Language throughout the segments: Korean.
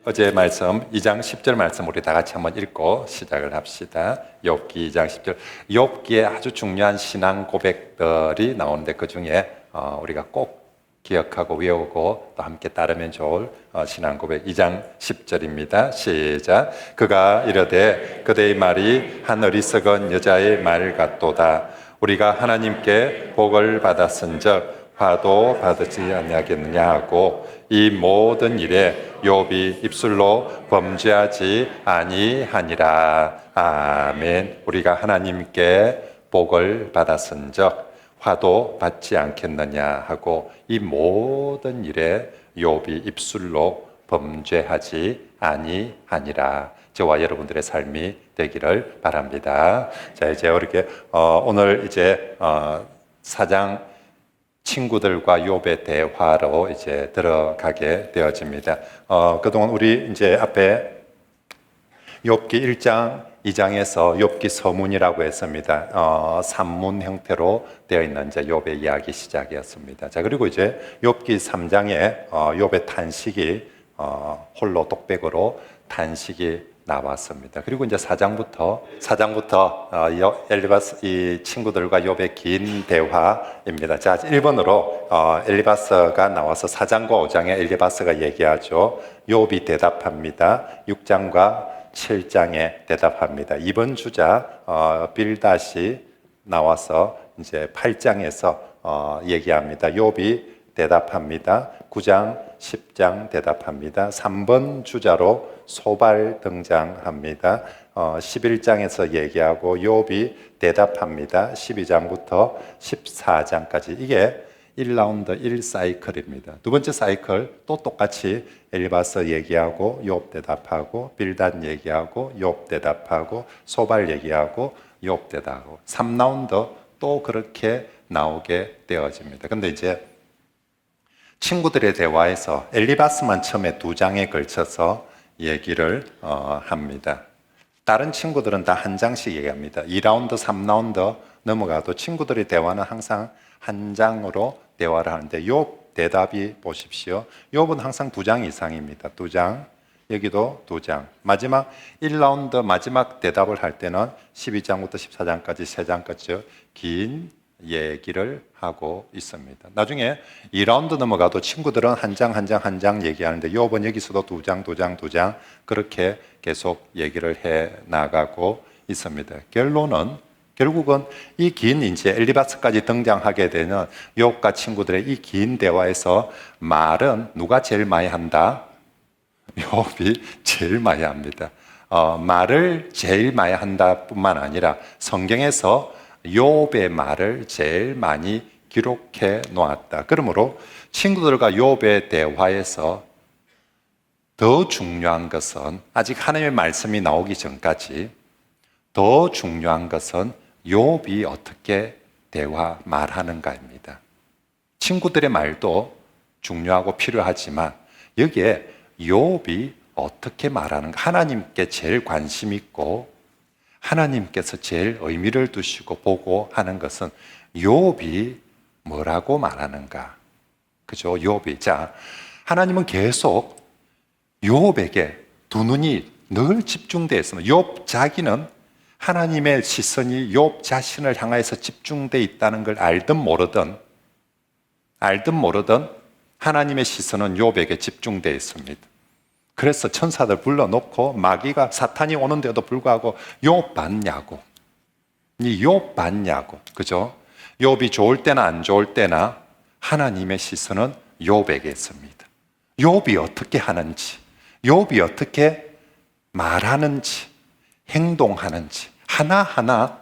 어제 말씀 2장 10절 말씀 우리 다 같이 한번 읽고 시작을 합시다. 욥기 2장 10절. 욥기에 아주 중요한 신앙 고백들이 나오는데 그 중에 우리가 꼭 기억하고 외우고 또 함께 따르면 좋을 신앙 고백 2장 10절입니다. 시작. 그가 이르되 그대의 말이 한 어리석은 여자의 말 같도다. 우리가 하나님께 복을 받았은즉 화도 받지 아니하겠느냐 하고 이 모든 일에 욥이 입술로 범죄하지 아니하니라. 아멘. 우리가 하나님께 복을 받았은즉 화도 받지 않겠느냐 하고 이 모든 일에 욥이 입술로 범죄하지 아니하니라. 저와 여러분들의 삶이 되기를 바랍니다. 자, 이제 이렇게 오늘 이제 사장 친구들과 욥의 대화로 이제 들어가게 되어집니다. 그동안 우리 이제 앞에 욥기 1장, 2장에서 욥기 서문이라고 했습니다. 산문 형태로 되어 있는 이제 욥의 이야기 시작이었습니다. 자, 그리고 이제 욥기 3장에 욥의 탄식이 홀로 독백으로 탄식이 나왔습니다. 그리고 이제 4장부터 엘리바스 이 친구들과 욥의 긴 대화입니다. 자, 1번으로 엘리바스가 나와서 4장과 5장에 엘리바스가 얘기하죠. 욥이 대답합니다. 6장과 7장에 대답합니다. 2번 주자 빌닷이 나와서 이제 8장에서 얘기합니다. 욥이 대답합니다. 9장, 10장 대답합니다. 3번 주자로 소발 등장합니다. 11장에서 얘기하고 욥이 대답합니다. 12장부터 14장까지 이게 1라운드 1사이클입니다. 두 번째 사이클 또 똑같이 엘리바스 얘기하고 욥 대답하고 빌닷 얘기하고 욥 대답하고 소발 얘기하고 욥 대답하고 3라운드 또 그렇게 나오게 되어집니다. 근데 이제 친구들의 대화에서 엘리바스만 처음에 2장에 걸쳐서 얘기를 합니다. 다른 친구들은 다 한 장씩 얘기합니다. 2라운드, 3라운드 넘어가도 친구들의 대화는 항상 한 장으로 대화를 하는데 욥 대답이 보십시오. 욥은 항상 2장 이상입니다. 2장, 여기도 2장. 마지막 1라운드 마지막 대답을 할 때는 12장부터 14장까지 3장까지 긴 얘기를 하고 있습니다. 나중에 2라운드 넘어가도 친구들은 한 장 얘기하는데 욥은 여기서도 2장 그렇게 계속 얘기를 해 나가고 있습니다. 결국은 이 긴 이제 엘리바스까지 등장하게 되는 욥과 친구들의 이 긴 대화에서 말은 누가 제일 많이 한다? 욥이 제일 많이 합니다. 말을 제일 많이 한다 뿐만 아니라 성경에서 욥의 말을 제일 많이 기록해 놓았다. 그러므로 친구들과 욥의 대화에서 더 중요한 것은 아직 하나님의 말씀이 나오기 전까지 더 중요한 것은 욥이 어떻게 말하는가입니다. 친구들의 말도 중요하고 필요하지만 여기에 욥이 어떻게 말하는가, 하나님께 제일 관심 있고 하나님께서 제일 의미를 두시고 보고 하는 것은 욥이 뭐라고 말하는가. 그죠? 욥이. 자, 하나님은 계속 욥에게 두 눈이 늘 집중되어 있습니다. 욥 자기는 하나님의 시선이 욥 자신을 향해서 집중되어 있다는 걸 알든 모르든 하나님의 시선은 욥에게 집중되어 있습니다. 그래서 천사들 불러놓고 마귀가 사탄이 오는데도 불구하고 욥 봤냐고. 욥 봤냐고. 그죠? 욥이 좋을 때나 안 좋을 때나 하나님의 시선은 욥에게 있습니다. 욥이 어떻게 하는지, 욥이 어떻게 말하는지, 행동하는지 하나하나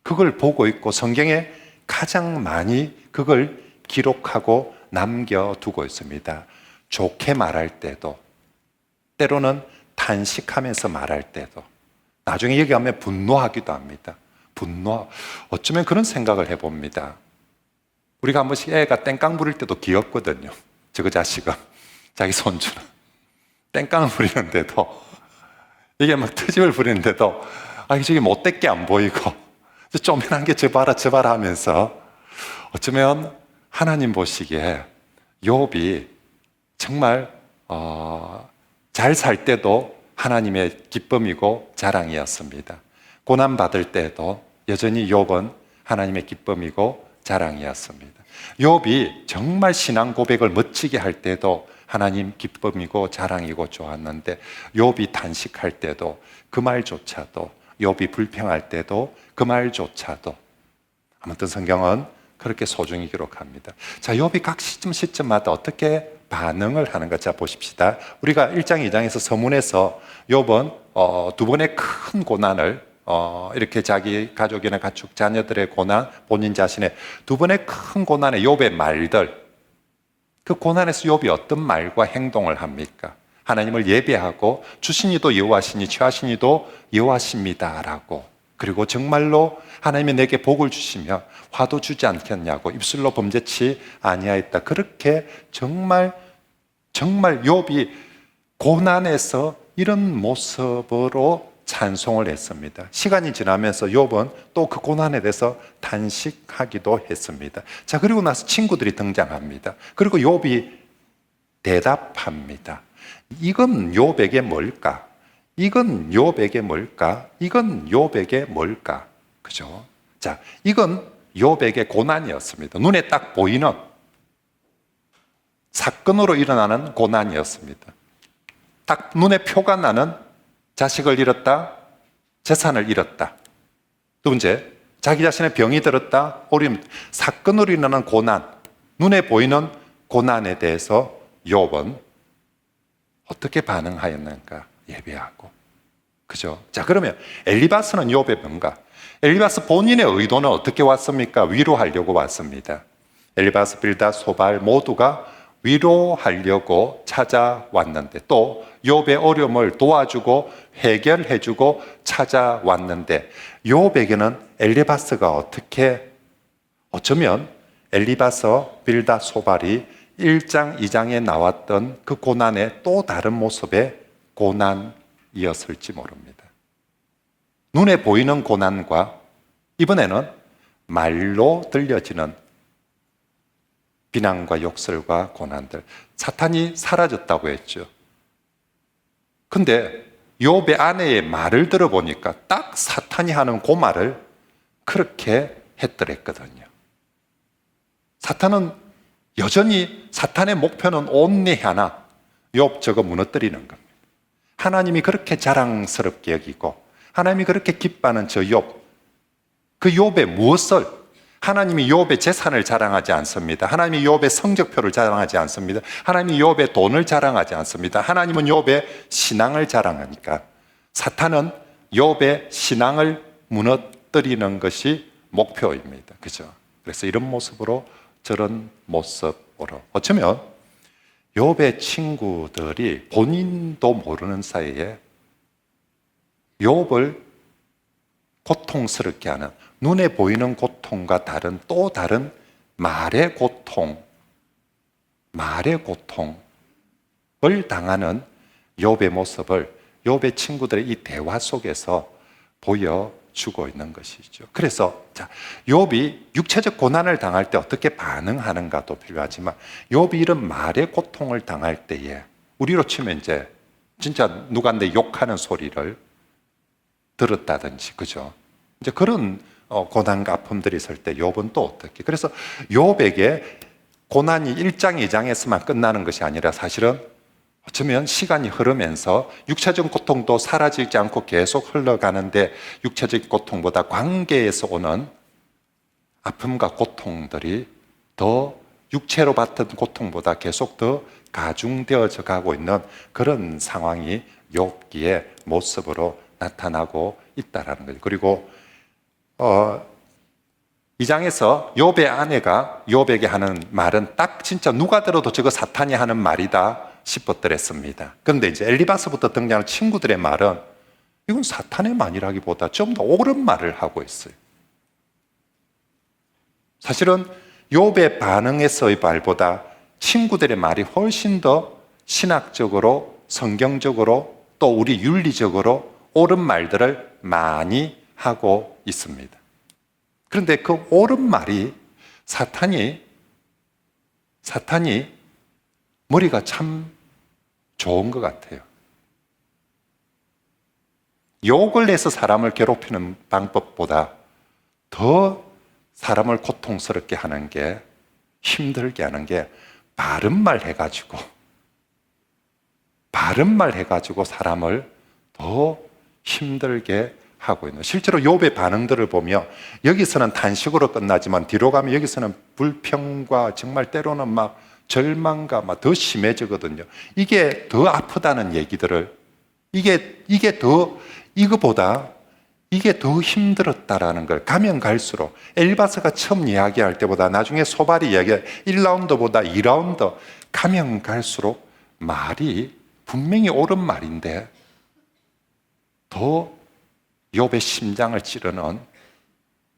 그걸 보고 있고 성경에 가장 많이 그걸 기록하고 남겨두고 있습니다. 좋게 말할 때도 때로는 탄식하면서 말할 때도 나중에 여기 가면 분노하기도 합니다. 어쩌면 그런 생각을 해봅니다. 우리가 한 번씩 애가 땡깡 부릴 때도 귀엽거든요. 저거 자식은 자기 손주는 땡깡을 부리는데도 이게 막 트집을 부리는데도 저기 못됐게 안 보이고 쪼맨한 게 저 봐라 하면서 어쩌면 하나님 보시기에 욥이 정말 잘 살 때도 하나님의 기쁨이고 자랑이었습니다. 고난받을 때도 여전히 욥은 하나님의 기쁨이고 자랑이었습니다. 욥이 정말 신앙 고백을 멋지게 할 때도 하나님 기쁨이고 자랑이고 좋았는데, 욥이 탄식할 때도 그 말조차도, 욥이 불평할 때도 그 말조차도, 아무튼 성경은 그렇게 소중히 기록합니다. 자, 욥이 각 시점마다 어떻게 반응을 하는 것, 자 보십시다. 우리가 1장 2장에서 서문에서 욥은 두 번의 큰 고난을 이렇게 자기 가족이나 가축 자녀들의 고난, 본인 자신의 두 번의 큰 고난의 욥의 말들, 그 고난에서 욥이 어떤 말과 행동을 합니까? 하나님을 예배하고 주신 이도 여호와시니 취하신 이도 여호와십니다라고, 그리고 정말로 하나님이 내게 복을 주시며 화도 주지 않겠냐고 입술로 범죄치 아니하였다. 그렇게 정말 욥이 고난에서 이런 모습으로 찬송을 했습니다. 시간이 지나면서 욥은 또 그 고난에 대해서 탄식하기도 했습니다. 자, 그리고 나서 친구들이 등장합니다. 그리고 욥이 대답합니다. 이건 욥에게 뭘까? 이건 욥에게 뭘까? 이건 욥에게 뭘까? 그죠? 자, 이건 욥에게 고난이었습니다. 눈에 딱 보이는 사건으로 일어나는 고난이었습니다. 딱 눈에 표가 나는 자식을 잃었다, 재산을 잃었다. 두 번째, 자기 자신의 병이 들었다, 사건으로 일어나는 고난, 눈에 보이는 고난에 대해서 욥은 어떻게 반응하였는가? 예배하고. 그죠? 자, 그러면 엘리바스는 욥의 뭔가? 엘리바스 본인의 의도는 어떻게 왔습니까? 위로하려고 왔습니다. 엘리바스, 빌닷, 소발 모두가 위로하려고 찾아왔는데, 또 욥의 어려움을 도와주고 해결해주고 찾아왔는데, 욥에게는 엘리바스가 어쩌면 엘리바스, 빌닷, 소발이 1장, 2장에 나왔던 그 고난의 또 다른 모습의 고난이었을지 모릅니다. 눈에 보이는 고난과 이번에는 말로 들려지는 비난과 욕설과 고난들. 사탄이 사라졌다고 했죠. 근데 욥의 아내의 말을 들어보니까 딱 사탄이 하는 그 말을 그렇게 했더랬거든요. 사탄은 여전히, 사탄의 목표는 온리 하나, 욥 저거 무너뜨리는 겁니다. 하나님이 그렇게 자랑스럽게 여기고 하나님이 그렇게 기뻐하는 저 욥, 그 욥의 무엇을, 하나님이 욥의 재산을 자랑하지 않습니다. 하나님이 욥의 성적표를 자랑하지 않습니다. 하나님이 욥의 돈을 자랑하지 않습니다. 하나님은 욥의 신앙을 자랑하니까 사탄은 욥의 신앙을 무너뜨리는 것이 목표입니다. 그죠? 그래서 이런 모습으로, 저런 모습으로, 어쩌면 욥의 친구들이 본인도 모르는 사이에 욥을 고통스럽게 하는, 눈에 보이는 고통과 다른 또 다른 말의 고통을 당하는 욥의 모습을 욥의 친구들의 이 대화 속에서 보여주고 있는 것이죠. 그래서 자, 욥이 육체적 고난을 당할 때 어떻게 반응하는가도 필요하지만, 욥이 이런 말의 고통을 당할 때에 우리로 치면 이제 진짜 누구한테 욕하는 소리를 들었다든지, 그죠? 이제 그런 고난과 아픔들이 있을 때 욥은 또 어떻게? 그래서 욥에게 고난이 1장, 2장에서만 끝나는 것이 아니라 사실은 어쩌면 시간이 흐르면서 육체적 고통도 사라지지 않고 계속 흘러가는데, 육체적 고통보다 관계에서 오는 아픔과 고통들이 더 육체로 받던 고통보다 계속 더 가중되어져 가고 있는 그런 상황이 욥기의 모습으로 나타나고 있다라는 거죠. 그리고 2장에서 욥의 아내가 욥에게 하는 말은 딱 진짜 누가 들어도 저거 사탄이 하는 말이다 싶었더랬습니다. 그런데 이제 엘리바스부터 등장하는 친구들의 말은 이건 사탄의 말이라기보다 좀 더 옳은 말을 하고 있어요. 사실은 욥의 반응에서의 말보다 친구들의 말이 훨씬 더 신학적으로, 성경적으로, 또 우리 윤리적으로 옳은 말들을 많이 하고 있습니다. 그런데 그 옳은 말이 사탄이 머리가 참 좋은 것 같아요. 욕을 내서 사람을 괴롭히는 방법보다 더 사람을 고통스럽게 하는 게, 힘들게 하는 게 바른 말 해가지고 사람을 더 힘들게 하고 있는, 실제로 욥의 반응들을 보며 여기서는 단식으로 끝나지만 뒤로 가면 여기서는 불평과 정말 때로는 막 절망과 막 더 심해지거든요. 이게 더 아프다는 얘기들을, 이게 더 힘들었다라는 걸 가면 갈수록, 엘리바스가 처음 이야기할 때보다 나중에 소발이 이야기할 1라운드보다 2라운드 가면 갈수록 말이 분명히 옳은 말인데 더 욥의 심장을 찌르는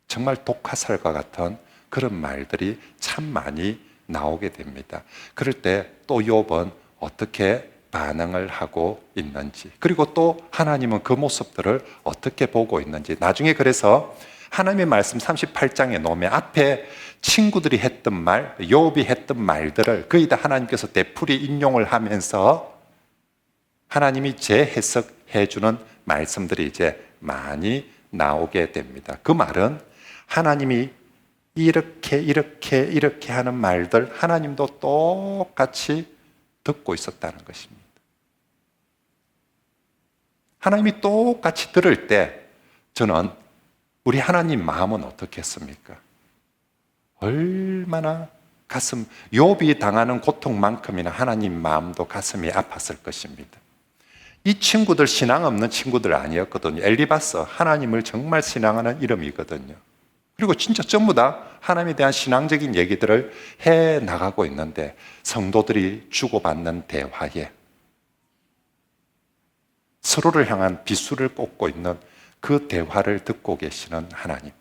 정말 독화살과 같은 그런 말들이 참 많이 나오게 됩니다. 그럴 때 또 욥은 어떻게 반응을 하고 있는지, 그리고 또 하나님은 그 모습들을 어떻게 보고 있는지, 나중에 그래서 하나님의 말씀 38장에 놓으면 앞에 친구들이 했던 말, 욥이 했던 말들을 거의 다 하나님께서 되풀이 인용을 하면서 하나님이 재해석해 주는 말씀들이 이제 많이 나오게 됩니다. 그 말은 하나님이 이렇게 하는 말들 하나님도 똑같이 듣고 있었다는 것입니다. 하나님이 똑같이 들을 때 저는 우리 하나님 마음은 어떻겠습니까? 얼마나 욥이 당하는 고통만큼이나 하나님 마음도 가슴이 아팠을 것입니다. 이 친구들 신앙 없는 친구들 아니었거든요. 엘리바스, 하나님을 정말 신앙하는 이름이거든요. 그리고 진짜 전부 다 하나님에 대한 신앙적인 얘기들을 해 나가고 있는데, 성도들이 주고받는 대화에 서로를 향한 비수를 꽂고 있는 그 대화를 듣고 계시는 하나님.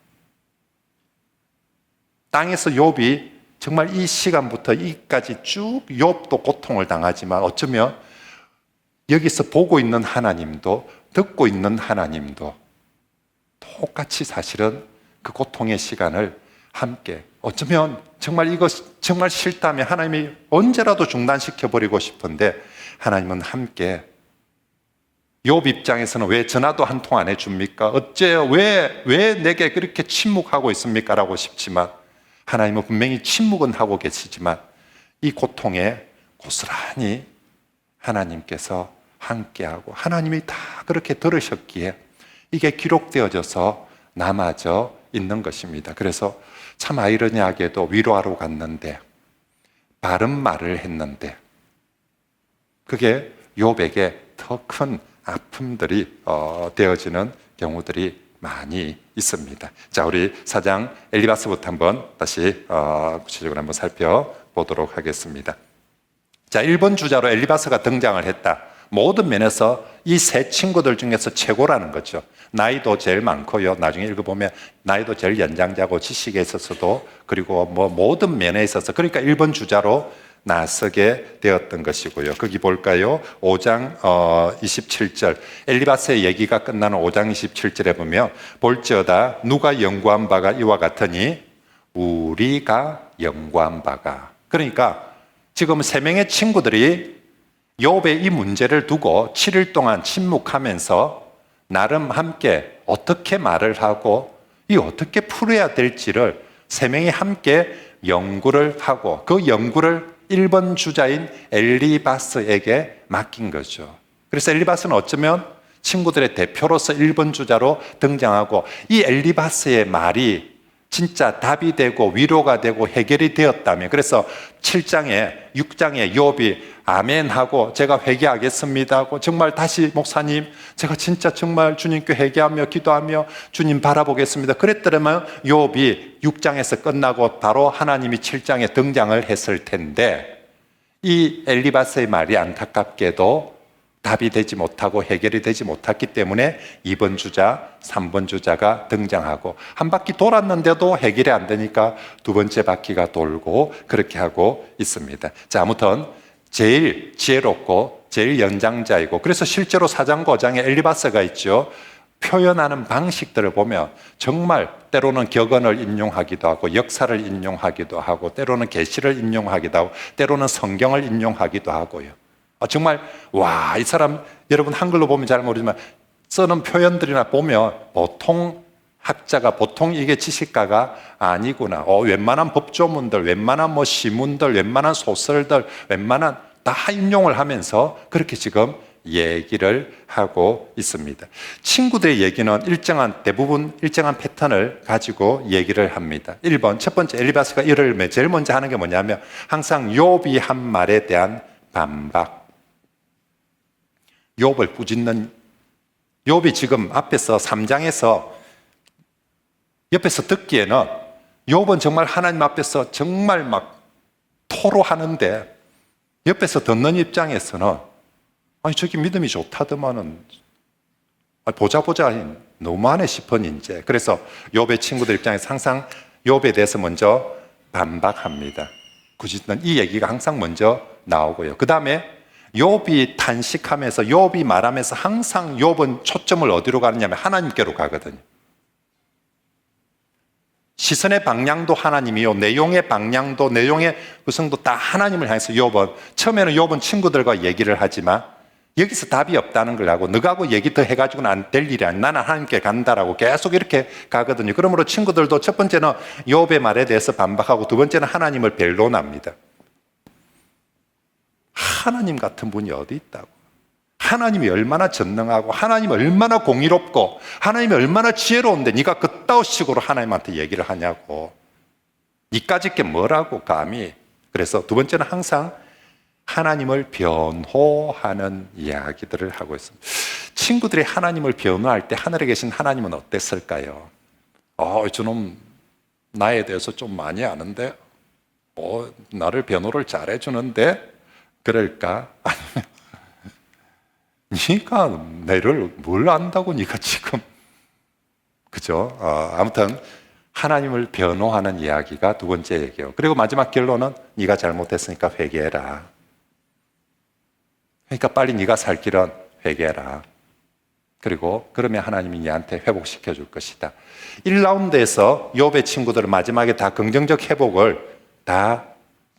땅에서 욥이 정말 이 시간부터 이까지 쭉 욥도 고통을 당하지만 어쩌면 여기서 보고 있는 하나님도, 듣고 있는 하나님도 똑같이 사실은 그 고통의 시간을 함께, 어쩌면 정말 이거 정말 싫다면 하나님이 언제라도 중단시켜버리고 싶은데 하나님은 함께, 욥 입장에서는 왜 전화도 한 통 안 해줍니까? 어째요? 왜 내게 그렇게 침묵하고 있습니까? 라고 싶지만 하나님은 분명히 침묵은 하고 계시지만 이 고통에 고스란히 하나님께서 함께하고, 하나님이 다 그렇게 들으셨기에 이게 기록되어져서 남아져 있는 것입니다. 그래서 참 아이러니하게도 위로하러 갔는데 바른 말을 했는데 그게 욥에게 더 큰 아픔들이 되어지는 경우들이 많이 있습니다. 자, 우리 4장 엘리바스부터 한번 다시 구체적으로 한번 살펴보도록 하겠습니다. 자, 1번 주자로 엘리바스가 등장을 했다. 모든 면에서 이 세 친구들 중에서 최고라는 거죠. 나이도 제일 많고요. 나중에 읽어보면 나이도 제일 연장자고 지식에 있어서도, 그리고 뭐 모든 면에 있어서, 그러니까 1번 주자로 나서게 되었던 것이고요. 거기 볼까요? 5장 27절, 엘리바스의 얘기가 끝나는 5장 27절에 보면 볼지어다 누가 연구한 바가 이와 같으니 우리가 연구한 바가. 그러니까 지금 세 명의 친구들이 욥의 이 문제를 두고 7일 동안 침묵하면서 나름 함께 어떻게 말을 하고 이 어떻게 풀어야 될지를 세 명이 함께 연구를 하고, 그 연구를 1번 주자인 엘리바스에게 맡긴 거죠. 그래서 엘리바스는 어쩌면 친구들의 대표로서 1번 주자로 등장하고, 이 엘리바스의 말이 진짜 답이 되고 위로가 되고 해결이 되었다면, 그래서 7장에 6장에 욥이 아멘하고 제가 회개하겠습니다 하고, 정말 다시 목사님 제가 진짜 정말 주님께 회개하며 기도하며 주님 바라보겠습니다 그랬더라면 욥이 6장에서 끝나고 바로 하나님이 7장에 등장을 했을 텐데, 이 엘리바스의 말이 안타깝게도 답이 되지 못하고 해결이 되지 못했기 때문에 2번 주자, 3번 주자가 등장하고, 한 바퀴 돌았는데도 해결이 안 되니까 두 번째 바퀴가 돌고 그렇게 하고 있습니다. 자, 아무튼 제일 지혜롭고 제일 연장자이고, 그래서 실제로 4장 5장에 엘리바스가 있죠. 표현하는 방식들을 보면 정말 때로는 격언을 인용하기도 하고 역사를 인용하기도 하고 때로는 계시를 인용하기도 하고 때로는 성경을 인용하기도 하고요. 정말 와, 이 사람 여러분 한글로 보면 잘 모르지만 쓰는 표현들이나 보면 보통 학자가, 보통 이게 지식가가 아니구나. 웬만한 법조문들, 웬만한 뭐 시문들, 웬만한 소설들, 웬만한 다 인용을 하면서 그렇게 지금 얘기를 하고 있습니다. 친구들의 얘기는 대부분 일정한 패턴을 가지고 얘기를 합니다. 1번, 첫 번째 엘리바스가 이를 제일 먼저 하는 게 뭐냐면 항상 욥이 한 말에 대한 반박. 욥을 꾸짖는, 욥이 지금 앞에서 3장에서 옆에서 듣기에는 욥은 정말 하나님 앞에서 정말 막 토로하는데 옆에서 듣는 입장에서는 아니 저기 믿음이 좋다더만은 보자 너무하네 싶은 이제. 그래서 욥의 친구들 입장에서 항상 욥에 대해서 먼저 반박합니다. 꾸짖는 이 얘기가 항상 먼저 나오고요. 그 다음에 욥이 탄식하면서 욥이 말하면서 항상 욥은 초점을 어디로 가느냐면 하나님께로 가거든요. 시선의 방향도 하나님이요, 내용의 방향도, 내용의 구성도 다 하나님을 향해서 욥은, 처음에는 욥은 친구들과 얘기를 하지만 여기서 답이 없다는 걸 하고 너하고 얘기 더 해가지고는 안 될 일이 아니야, 나는 하나님께 간다라고 계속 이렇게 가거든요. 그러므로 친구들도 첫 번째는 욥의 말에 대해서 반박하고 두 번째는 하나님을 변론합니다. 하나님 같은 분이 어디 있다고, 하나님이 얼마나 전능하고 하나님이 얼마나 공의롭고 하나님이 얼마나 지혜로운데 네가 그따위 식으로 하나님한테 얘기를 하냐고, 니까짓 게 뭐라고 감히. 그래서 두 번째는 항상 하나님을 변호하는 이야기들을 하고 있습니다. 친구들이 하나님을 변호할 때 하늘에 계신 하나님은 어땠을까요? 저놈 나에 대해서 좀 많이 아는데 나를 변호를 잘해주는데 그럴까? 아니면 네가 나를 뭘 안다고 네가 지금, 그죠? 아무튼 하나님을 변호하는 이야기가 두 번째 얘기예요. 그리고 마지막 결론은 네가 잘못했으니까 회개해라. 그러니까 빨리 네가 살 길은 회개해라. 그리고 그러면 하나님이 네한테 회복시켜 줄 것이다. 1라운드에서 욥의 친구들은 마지막에 다 긍정적 회복을 다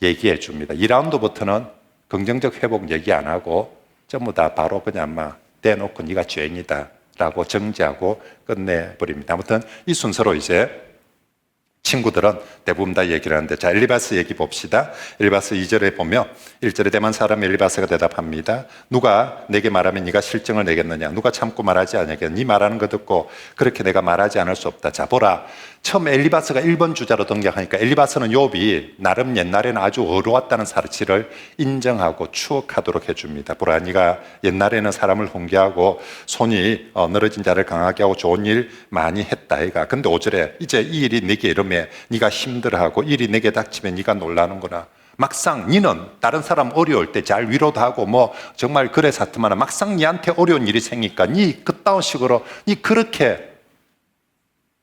얘기해 줍니다. 2라운드부터는 긍정적 회복 얘기 안 하고 전부 다 바로 그냥 막 대놓고 네가 죄인이다 라고 정죄하고 끝내버립니다. 아무튼 이 순서로 이제 친구들은 대부분 다 얘기를 하는데, 자, 엘리바스 얘기 봅시다. 엘리바스 2절에 보면 1절에 대만 사람 엘리바스가 대답합니다. 누가 내게 말하면 네가 실증을 내겠느냐? 누가 참고 말하지 않으겠느냐? 네 말하는 거 듣고 그렇게 내가 말하지 않을 수 없다. 자, 보라. 처음 엘리바스가 1번 주자로 등장하니까 엘리바스는 욥이 나름 옛날에는 아주 어려웠다는 사실을 인정하고 추억하도록 해줍니다. 보라, 네가 옛날에는 사람을 훈계하고 손이 늘어진 자를 강하게 하고 좋은 일 많이 했다 이가. 근데 5절에 이제 이 일이 네게 이르면 네가 힘들어하고 일이 내게 닥치면 네가 놀라는구나. 막상 니는 다른 사람 어려울 때 잘 위로도 하고 뭐 정말 그래 사트만은 막상 니한테 어려운 일이 생기니까 니 그따운 식으로 니 그렇게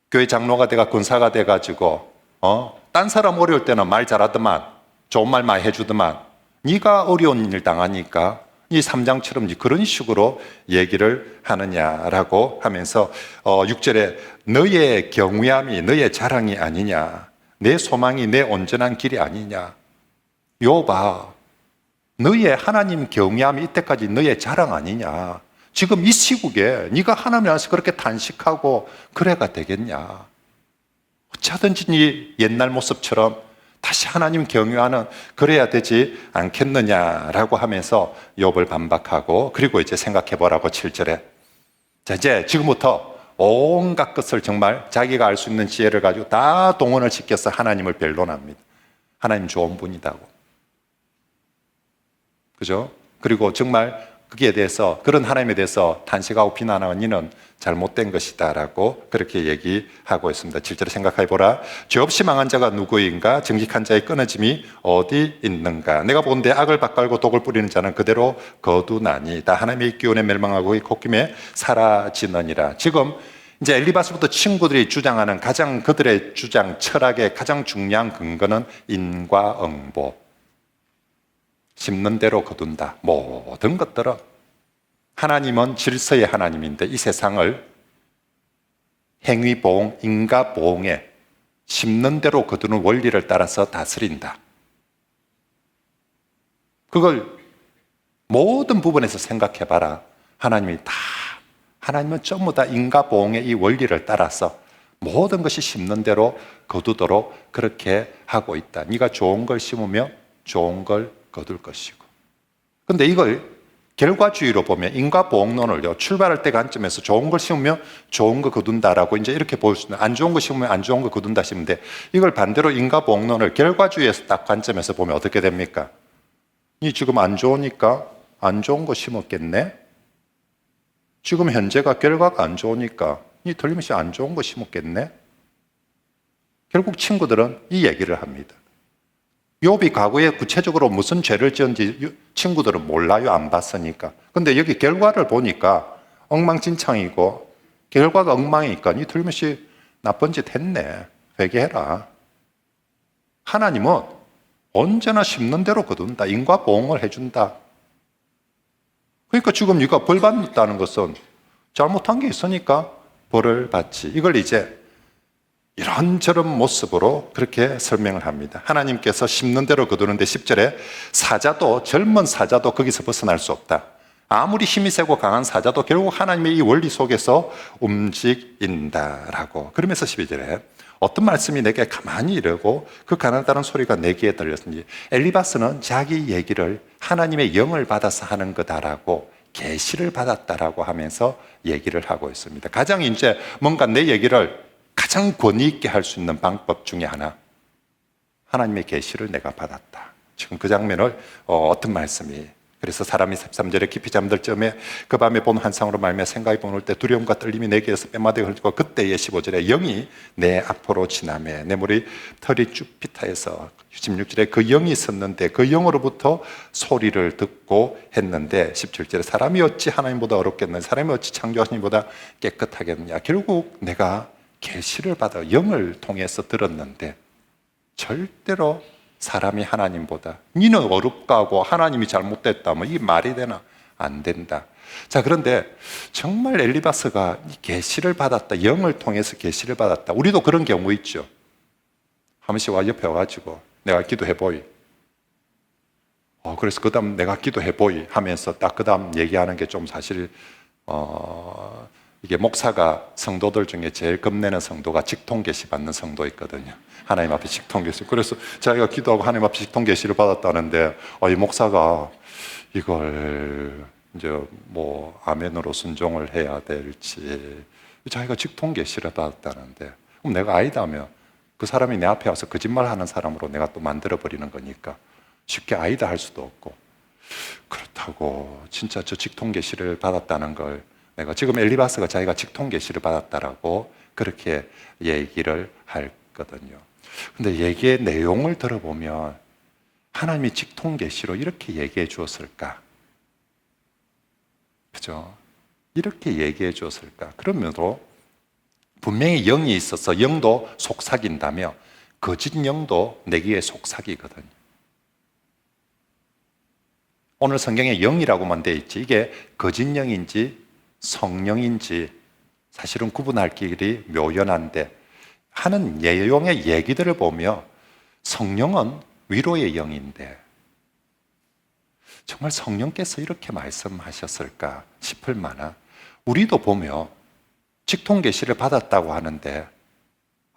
교회 장로가 돼가 군사가 돼가지고 딴 사람 어려울 때는 말 잘하더만, 좋은 말 많이 해주더만, 니가 어려운 일 당하니까 이 3장처럼 그런 식으로 얘기를 하느냐라고 하면서 6절에 너의 경외함이 너의 자랑이 아니냐, 내 소망이 내 온전한 길이 아니냐. 욥아, 너의 하나님 경외함이 이때까지 너의 자랑 아니냐. 지금 이 시국에 네가 하나님 안에서 그렇게 단식하고 그래가 되겠냐. 어쩌든지 네 옛날 모습처럼 다시 하나님 경외하는 그래야 되지 않겠느냐라고 하면서 욥을 반박하고, 그리고 이제 생각해보라고 7절에. 자, 이제 지금부터 온갖 것을 정말 자기가 알 수 있는 지혜를 가지고 다 동원을 시켜서 하나님을 변론합니다. 하나님 좋은 분이다고. 그죠? 그리고 정말 거기에 대해서, 그런 하나님에 대해서 탄식하고 비난하고 니는 잘못된 것이다 라고 그렇게 얘기하고 있습니다. 7절에 생각해보라. 죄 없이 망한 자가 누구인가? 정직한 자의 끊어짐이 어디 있는가? 내가 본데 악을 밭갈고 독을 뿌리는 자는 그대로 거두나니 다 하나님의 기운에 멸망하고 이 콧김에 사라지느니라. 지금 이제 엘리바스부터 친구들이 주장하는 가장, 그들의 주장 철학의 가장 중요한 근거는 인과응보. 심는 대로 거둔다. 모든 것들은 하나님은 질서의 하나님인데 이 세상을 행위보응, 인과보응에 심는 대로 거두는 원리를 따라서 다스린다. 그걸 모든 부분에서 생각해봐라. 하나님이 다 하나님은 전부 다 인과보응의 이 원리를 따라서 모든 것이 심는 대로 거두도록 그렇게 하고 있다. 네가 좋은 걸 심으며 좋은 걸 거둘 것이고. 근데 이걸 결과주의로 보면 인과보응론을요, 출발할 때 관점에서 좋은 걸 심으면 좋은 거 거둔다라고 이제 이렇게 볼 수 있는, 안 좋은 거 심으면 안 좋은 거 거둔다 싶은데, 이걸 반대로 인과보응론을 결과주의에서 딱 관점에서 보면 어떻게 됩니까? 이 지금 안 좋으니까 안 좋은 거 심었겠네? 지금 현재가 결과가 안 좋으니까 이 틀림없이 안 좋은 거 심었겠네? 결국 친구들은 이 얘기를 합니다. 욥이 과거에 구체적으로 무슨 죄를 지은지 친구들은 몰라요. 안 봤으니까. 근데 여기 결과를 보니까 엉망진창이고 결과가 엉망이니까 이 틀림없이 나쁜 짓 했네. 회개해라. 하나님은 언제나 심는 대로 거둔다. 인과보응을 해준다. 그러니까 지금 네가 벌 받는다는 것은 잘못한 게 있으니까 벌을 받지. 이걸 이제 이런저런 모습으로 그렇게 설명을 합니다. 하나님께서 심는 대로 거두는데 10절에 사자도, 젊은 사자도 거기서 벗어날 수 없다. 아무리 힘이 세고 강한 사자도 결국 하나님의 이 원리 속에서 움직인다라고. 그러면서 12절에 어떤 말씀이 내게 가만히 이르고 그 가난하다는 소리가 내 귀에 들렸는지, 엘리바스는 자기 얘기를 하나님의 영을 받아서 하는 거다라고, 계시를 받았다라고 하면서 얘기를 하고 있습니다. 가장 이제 뭔가 내 얘기를 가장 권위 있게 할 수 있는 방법 중에 하나, 하나님의 계시를 내가 받았다. 지금 그 장면을 어떤 말씀이, 그래서 사람이 13절에 깊이 잠들 쯤에 그 밤에 본 환상으로 말미암아 생각이 보는 때 두려움과 떨림이 내게에서 뼈마디가 흘리고 그때의 15절에 영이 내 앞으로 지나매 내 머리 털이 쭉 피타해서, 16절에 그 영이 있었는데 그 영으로부터 소리를 듣고 했는데, 17절에 사람이 어찌 하나님보다 어렵겠느냐, 사람이 어찌 창조하시니보다 깨끗하겠느냐. 결국 내가 계시를 받아 영을 통해서 들었는데 절대로 사람이 하나님보다, 니는 어렵다고 하나님이 잘못됐다, 뭐 이 말이 되나? 안 된다. 자, 그런데 정말 엘리바스가 계시를 받았다, 영을 통해서 계시를 받았다. 우리도 그런 경우 있죠. 한 번씩 와 옆에 와가지고 내가 기도해 보이. 그래서 그 다음 내가 기도해 보이 하면서 딱 그 다음 얘기하는 게 좀 사실 이게 목사가 성도들 중에 제일 겁내는 성도가 직통 계시 받는 성도 있거든요. 하나님 앞에 직통 계시. 그래서 자기가 기도하고 하나님 앞에 직통 계시를 받았다는데, 이 목사가 이걸 이제 뭐 아멘으로 순종을 해야 될지, 자기가 직통 계시를 받았다는데, 그럼 내가 아니다 하면 그 사람이 내 앞에 와서 거짓말하는 사람으로 내가 또 만들어 버리는 거니까 쉽게 아니다 할 수도 없고. 그렇다고 진짜 저 직통 계시를 받았다는 걸 내가, 지금 엘리바스가 자기가 직통 계시를 받았다라고 그렇게 얘기를 하거든요. 근데 얘기의 내용을 들어보면 하나님이 직통 계시로 이렇게 얘기해 주었을까? 그죠? 이렇게 얘기해 주었을까? 그러면서 분명히 영이 있어서 영도 속삭인다며 거짓 영도 내기에 속삭이거든요. 오늘 성경에 영이라고만 돼 있지 이게 거짓 영인지 성령인지 사실은 구분할 길이 묘연한데, 하는 내용의 얘기들을 보며 성령은 위로의 영인데 정말 성령께서 이렇게 말씀하셨을까 싶을 만한, 우리도 보며 직통 계시를 받았다고 하는데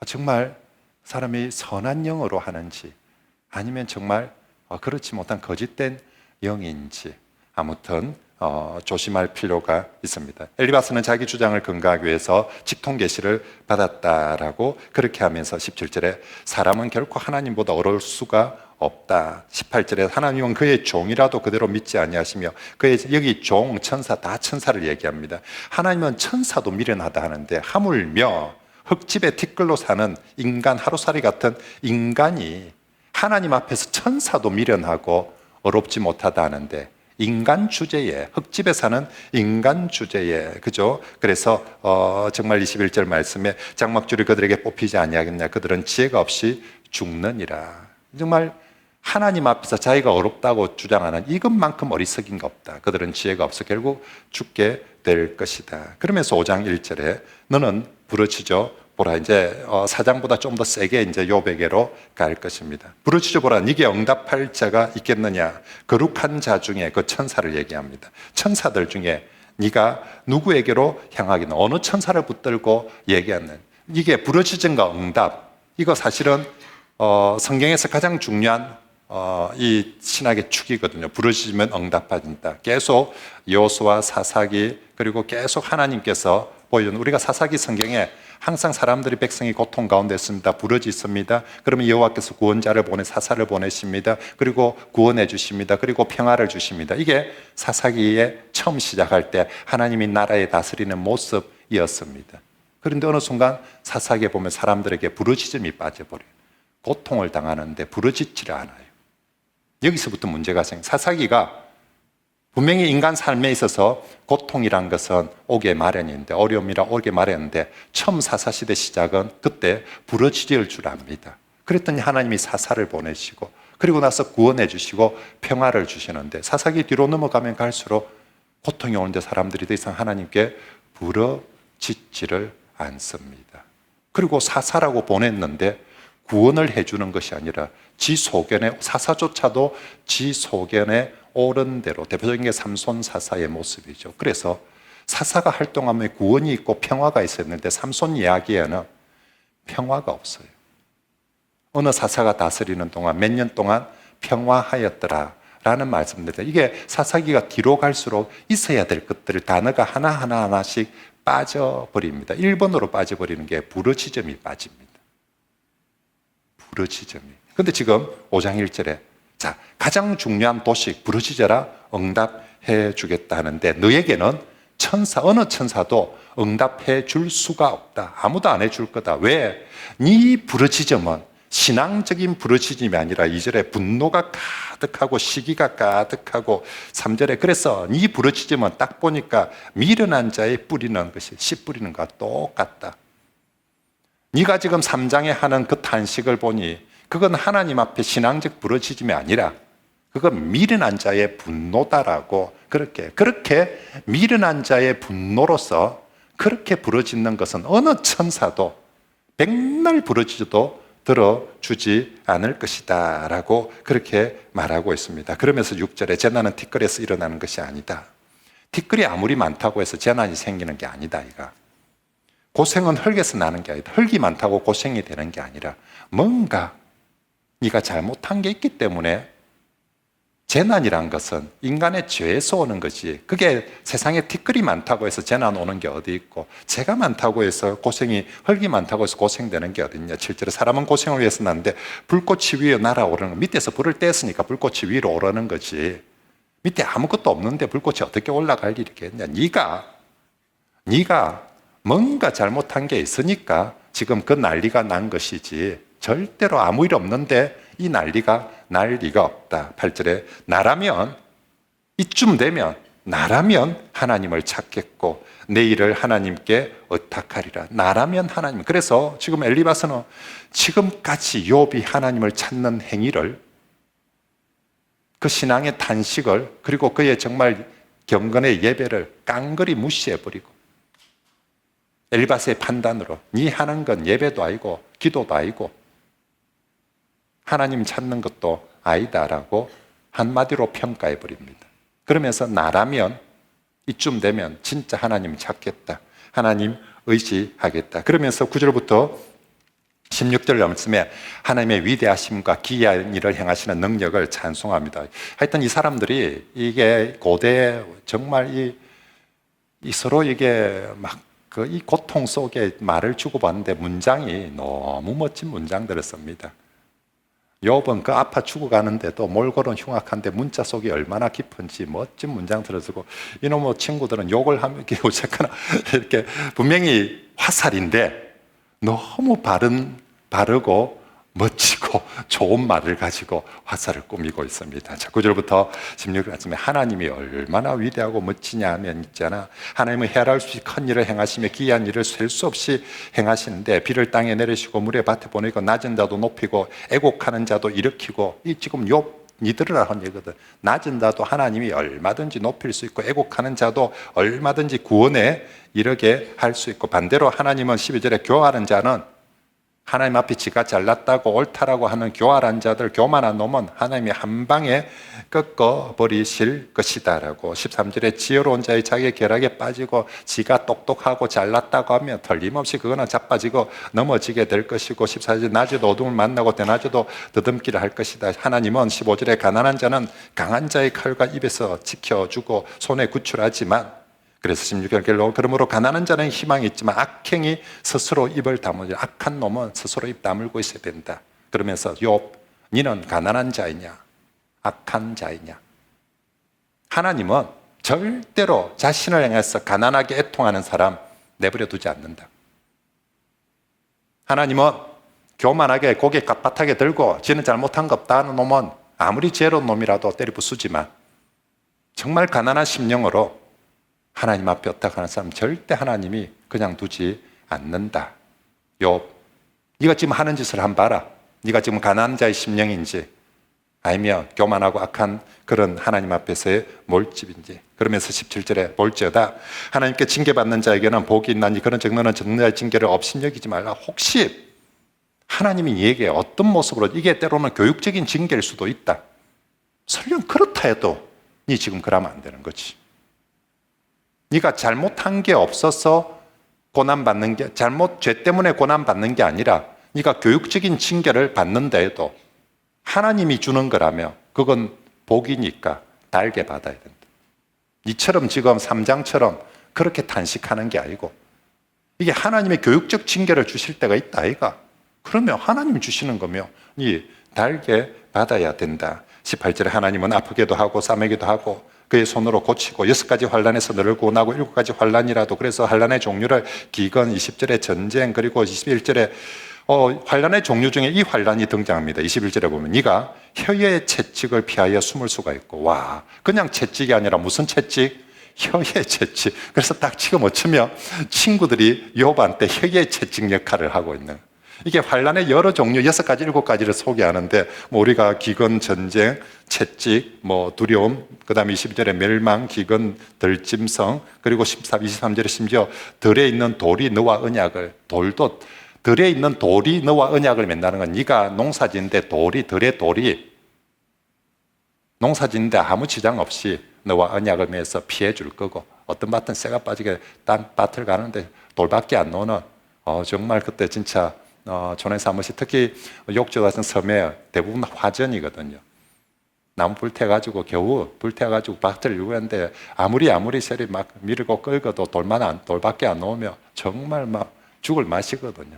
정말 사람이 선한 영으로 하는지 아니면 정말 그렇지 못한 거짓된 영인지 아무튼 조심할 필요가 있습니다. 엘리바스는 자기 주장을 근거하기 위해서 직통 계시를 받았다라고 그렇게 하면서 17절에 사람은 결코 하나님보다 어려울 수가 없다. 18절에 하나님은 그의 종이라도 그대로 믿지 아니하시며, 그의, 여기 종, 천사, 다 천사를 얘기합니다. 하나님은 천사도 미련하다 하는데 하물며 흙집에 티끌로 사는 인간, 하루살이 같은 인간이 하나님 앞에서 천사도 미련하고 어렵지 못하다 하는데, 인간 주제에, 흙집에 사는 인간 주제에, 그죠? 그래서 정말 21절 말씀에 장막줄이 그들에게 뽑히지 아니하겠냐, 그들은 지혜가 없이 죽느니라. 정말 하나님 앞에서 자기가 어렵다고 주장하는 이것만큼 어리석인 게 없다. 그들은 지혜가 없어 결국 죽게 될 것이다. 그러면서 5장 1절에 너는 부르짖어 보라. 이제 사장보다 좀 더 세게 이제 욥에게로 갈 것입니다. 부르짖어 보라. 네게 응답할 자가 있겠느냐. 거룩한 자 중에 그 천사를 얘기합니다. 천사들 중에 네가 누구에게로 향하기는 어느 천사를 붙들고 얘기하는 이게 부르짖음과 응답. 이거 사실은 성경에서 가장 중요한 이 신학의 축이거든요. 부르짖으면 응답받는다. 계속 여호수아 사사기 그리고 계속 하나님께서 보여준 우리가 사사기 성경에 항상 사람들이 백성이 고통 가운데 있습니다. 부르짖습니다. 그러면 여호와께서 구원자를 보내 사사를 보내십니다. 그리고 구원해 주십니다. 그리고 평화를 주십니다. 이게 사사기에 처음 시작할 때 하나님이 나라에 다스리는 모습이었습니다. 그런데 어느 순간 사사기에 보면 사람들에게 부르짖음이 빠져버려요. 고통을 당하는데 부르짖지를 않아요. 여기서부터 문제가 생겨요. 사사기가 분명히 인간 삶에 있어서 고통이란 것은 오게 마련인데 어려움이라 오게 마련인데 처음 사사시대 시작은 그때 부르짖을 줄 압니다. 그랬더니 하나님이 사사를 보내시고 그리고 나서 구원해 주시고 평화를 주시는데 사사기 뒤로 넘어가면 갈수록 고통이 오는데 사람들이 더 이상 하나님께 부르짖지를 않습니다. 그리고 사사라고 보냈는데 구원을 해주는 것이 아니라 지 소견에 사사조차도 지 소견에 옳은 대로 대표적인 게 삼손 사사의 모습이죠. 그래서 사사가 활동하면 구원이 있고 평화가 있었는데 삼손 이야기에는 평화가 없어요. 어느 사사가 다스리는 동안 몇 년 동안 평화하였더라 라는 말씀입니다. 이게 사사기가 뒤로 갈수록 있어야 될 것들을 단어가 하나씩 빠져버립니다. 1번으로 빠져버리는 게 부르짖음이 빠집니다. 부르짖음이. 근데 지금 5장 1절에 자, 가장 중요한 도식 부르짖어라 응답해 주겠다 하는데 너에게는 어느 천사도 응답해 줄 수가 없다. 아무도 안 해줄 거다. 왜? 네 부르짖음은 신앙적인 부르짖음이 아니라 2절에 분노가 가득하고 시기가 가득하고 3절에 그래서 네 부르짖음은 딱 보니까 미련한 자의 뿌리는 것이 씨 뿌리는 것과 똑같다. 네가 지금 3장에 하는 그 탄식을 보니 그건 하나님 앞에 신앙적 부르짖음이 아니라 그건 미련한 자의 분노다라고 그렇게 미련한 자의 분노로서 그렇게 부르짖는 것은 어느 천사도 백날 부르짖어도 들어주지 않을 것이다 라고 그렇게 말하고 있습니다. 그러면서 6절에 재난은 티끌에서 일어나는 것이 아니다. 티끌이 아무리 많다고 해서 재난이 생기는 게 아니다. 이가 고생은 흙에서 나는 게 아니다. 흙이 많다고 고생이 되는 게 아니라 뭔가 네가 잘못한 게 있기 때문에 재난이란 것은 인간의 죄에서 오는 거지. 그게 세상에 티끌이 많다고 해서 재난 오는 게 어디 있고 죄가 많다고 해서 흙이 많다고 해서 고생되는 게 어디 있냐. 실제로 사람은 고생을 위해서 나는데 불꽃이 위에 날아오르는 거. 밑에서 불을 뗐으니까 불꽃이 위로 오르는 거지. 밑에 아무것도 없는데 불꽃이 어떻게 올라갈 일이 있겠냐. 네가 뭔가 잘못한 게 있으니까 지금 그 난리가 난 것이지 절대로 아무 일 없는데 이 난리가 날 리가 없다. 8절에 나라면 이쯤 되면 나라면 하나님을 찾겠고 내 일을 하나님께 의탁하리라. 나라면 하나님. 그래서 지금 엘리바스는 지금까지 욥이 하나님을 찾는 행위를 그 신앙의 탄식을 그리고 그의 정말 경건의 예배를 깡그리 무시해버리고 엘리바스의 판단으로 네 하는 건 예배도 아니고 기도도 아니고 하나님 찾는 것도 아니다라고 한마디로 평가해버립니다. 그러면서 나라면 이쯤 되면 진짜 하나님 찾겠다. 하나님 의지하겠다. 그러면서 9절부터 16절 말씀에 하나님의 위대하심과 기이한 일을 행하시는 능력을 찬송합니다. 하여튼 이 사람들이 이게 고대 정말 이 서로 이게 막 이 고통 속에 말을 주고받는데 문장이 너무 멋진 문장들을 씁니다. 욥은 그 아파 죽어가는데도 몰골은 흉악한데 문자 속이 얼마나 깊은지 멋진 문장들을 쓰고 이놈의 친구들은 욕을 하면 이렇게 분명히 화살인데 너무 바르고 멋지고 좋은 말을 가지고 화살을 꾸미고 있습니다. 자, 9절부터 16절까지 하나님이 얼마나 위대하고 멋지냐 하면 있잖아. 하나님은 헤아릴 수 없이 큰 일을 행하시며 기이한 일을 셀 수 없이 행하시는데 비를 땅에 내리시고 물에 밭에 보내고 낮은 자도 높이고 애곡하는 자도 일으키고 이 지금 욥 니들으라 한 얘기거든. 낮은 자도 하나님이 얼마든지 높일 수 있고 애곡하는 자도 얼마든지 구원에 이르게 할 수 있고 반대로 하나님은 12절에 교활한 자는 하나님 앞에 지가 잘났다고 옳다라고 하는 교활한 자들, 교만한 놈은 하나님이 한 방에 꺾어버리실 것이다 라고 13절에 지혜로운 자의 자기의 계략에 빠지고 지가 똑똑하고 잘났다고 하면 틀림없이 그거는 자빠지고 넘어지게 될 것이고 14절에 낮에도 어둠을 만나고 대낮에도 더듬기를 할 것이다. 하나님은 15절에 가난한 자는 강한 자의 칼과 입에서 지켜주고 손에 구출하지만, 그래서 16절 그러므로 가난한 자는 희망이 있지만 악행이 스스로 입을 다물지, 악한 놈은 스스로 입 다물고 있어야 된다. 그러면서 욥, 니는 가난한 자이냐 악한 자이냐? 하나님은 절대로 자신을 향해서 가난하게 애통하는 사람 내버려 두지 않는다. 하나님은 교만하게 고개 빳빳하게 들고 지는 잘못한 거 없다 하는 놈은 아무리 지혜로운 놈이라도 때려 부수지만, 정말 가난한 심령으로 하나님 앞에 어떡하는 사람 절대 하나님이 그냥 두지 않는다. 욥, 네가 지금 하는 짓을 한번 봐라. 네가 지금 가난한 자의 심령인지 아니면 교만하고 악한 그런 하나님 앞에서의 몰집인지. 그러면서 17절에 볼지어다 하나님께 징계받는 자에게는 복이 있나니 그런 정너는 정너의 징계를 업신여기지 말라. 혹시 하나님이 네게 어떤 모습으로, 이게 때로는 교육적인 징계일 수도 있다. 설령 그렇다 해도 네 지금 그러면 안 되는 거지. 네가 잘못한 게 없어서 고난받는 게, 죄 때문에 고난받는 게 아니라 네가 교육적인 징계를 받는다 해도 하나님이 주는 거라며 그건 복이니까 달게 받아야 된다. 이처럼 지금 3장처럼 그렇게 탄식하는 게 아니고, 이게 하나님의 교육적 징계를 주실 때가 있다 아이가? 그러면 하나님이 주시는 거며 네 달게 받아야 된다. 18절에 하나님은 아프게도 하고 싸매기도 하고 그의 손으로 고치고 6가지 환난에서 너를 구원하고 7가지 환난이라도. 그래서 환난의 종류를 기근, 20절에 전쟁, 그리고 21절에 환난의 종류 중에 이 환난이 등장합니다. 21절에 보면 네가 혀의 채찍을 피하여 숨을 수가 있고. 와, 그냥 채찍이 아니라 무슨 채찍? 혀의 채찍. 그래서 딱 지금 어쩌면 친구들이 욥한테 혀의 채찍 역할을 하고 있는, 이게 환난의 여러 종류 6가지, 7가지를 소개하는데, 우리가 기근, 전쟁, 채찍, 두려움, 그 다음에 22절에 멸망, 기근, 들짐승, 그리고 23절에 심지어 들에 있는 돌이 너와 언약을, 돌도 들에 있는 돌이 너와 언약을 맺는다는 건, 네가 농사짓는데 들에 돌이 농사짓는데 아무 지장 없이 너와 언약을 맺어서 피해 줄 거고, 어떤 밭은 새가 빠지게 딴 밭을 가는데 돌밖에 안 노는, 정말 그때 진짜 촌에 사무실, 특히 욕조 같은 섬에 대부분 화전이거든요. 나무 불태가지고 겨우 불태가지고 밭을 유구했는데 아무리 셀이 막 밀고 끌고도 돌밖에 안 나오며 정말 막 죽을 맛이거든요.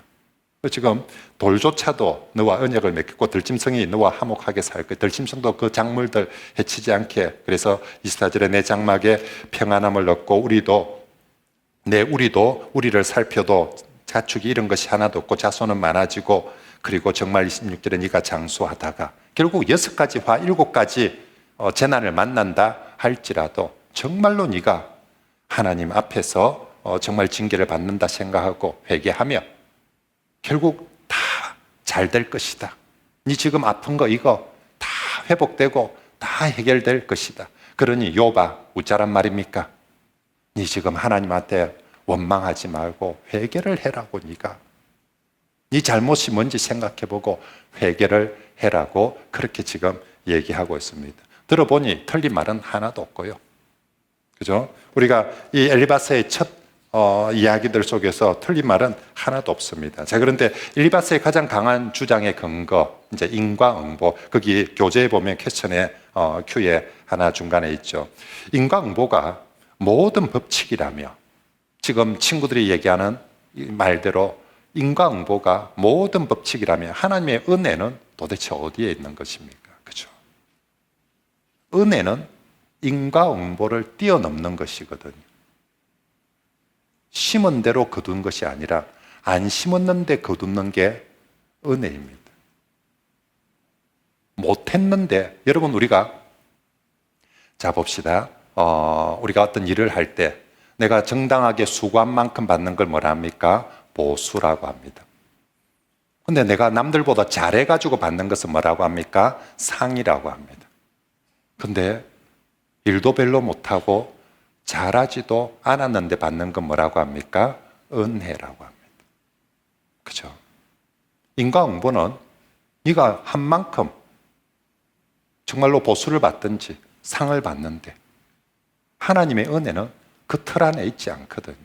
지금 돌조차도 너와 언약을 맺고 들짐승이 너와 화목하게 살 거야. 들짐승도 그 작물들 해치지 않게. 그래서 24절에 내 장막에 평안함을 얻고 우리도 우리를 살펴도 가축이 이런 것이 하나도 없고 자손은 많아지고, 그리고 정말 26절에 네가 장수하다가 결국 6가지 7가지 재난을 만난다 할지라도 정말로 네가 하나님 앞에서 정말 징계를 받는다 생각하고 회개하며 결국 다 잘 될 것이다. 네 지금 아픈 거 이거 다 회복되고 다 해결될 것이다. 그러니 욥아, 우짜란 말입니까? 네 지금 하나님한테 원망하지 말고 회개를 해라고. 네가 네 잘못이 뭔지 생각해보고 회개를 해라고 그렇게 지금 얘기하고 있습니다. 들어보니 틀린 말은 하나도 없고요. 그죠? 우리가 이 엘리바스의 첫 이야기들 속에서 틀린 말은 하나도 없습니다. 자, 그런데 엘리바스의 가장 강한 주장의 근거, 이제 인과응보. 거기 교재에 보면 퀘스천에 Q에 하나 중간에 있죠. 인과응보가 모든 법칙이라며, 지금 친구들이 얘기하는 말대로 인과응보가 모든 법칙이라면 하나님의 은혜는 도대체 어디에 있는 것입니까? 그죠? 은혜는 인과응보를 뛰어넘는 것이거든요. 심은 대로 거둔 것이 아니라 안 심었는데 거두는 게 은혜입니다. 못했는데, 여러분 우리가 자 봅시다. 우리가 어떤 일을 할 때 내가 정당하게 수고한 만큼 받는 걸 뭐라 합니까? 보수라고 합니다. 근데 내가 남들보다 잘해가지고 받는 것은 뭐라고 합니까? 상이라고 합니다. 근데 일도 별로 못하고 잘하지도 않았는데 받는 건 뭐라고 합니까? 은혜라고 합니다. 그죠? 인과응보는 네가 한 만큼 정말로 보수를 받든지 상을 받는데 하나님의 은혜는 그 틀 안에 있지 않거든요.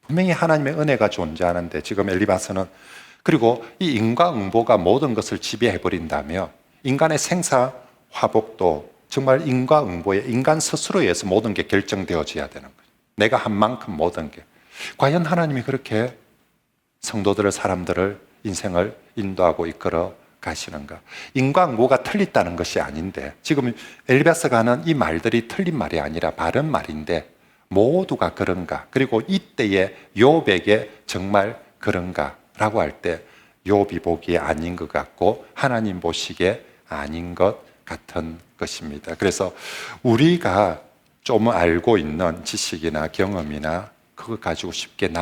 분명히 하나님의 은혜가 존재하는데 지금 엘리바스는 그리고 이 인과응보가 모든 것을 지배해버린다며 인간의 생사 화복도 정말 인과응보에 인간 스스로에 의해서 모든 게 결정되어져야 되는 거예요. 내가 한 만큼 모든 게. 과연 하나님이 그렇게 성도들을 사람들을 인생을 인도하고 이끌어 가시는가? 인과응보가 틀렸다는 것이 아닌데 지금 엘리바스가 하는 이 말들이 틀린 말이 아니라 바른 말인데 모두가 그런가? 그리고 이때의 욥에게 정말 그런가? 라고 할 때 욥이 보기에 아닌 것 같고 하나님 보시기에 아닌 것 같은 것입니다. 그래서 우리가 좀 알고 있는 지식이나 경험이나 그걸 가지고 쉽게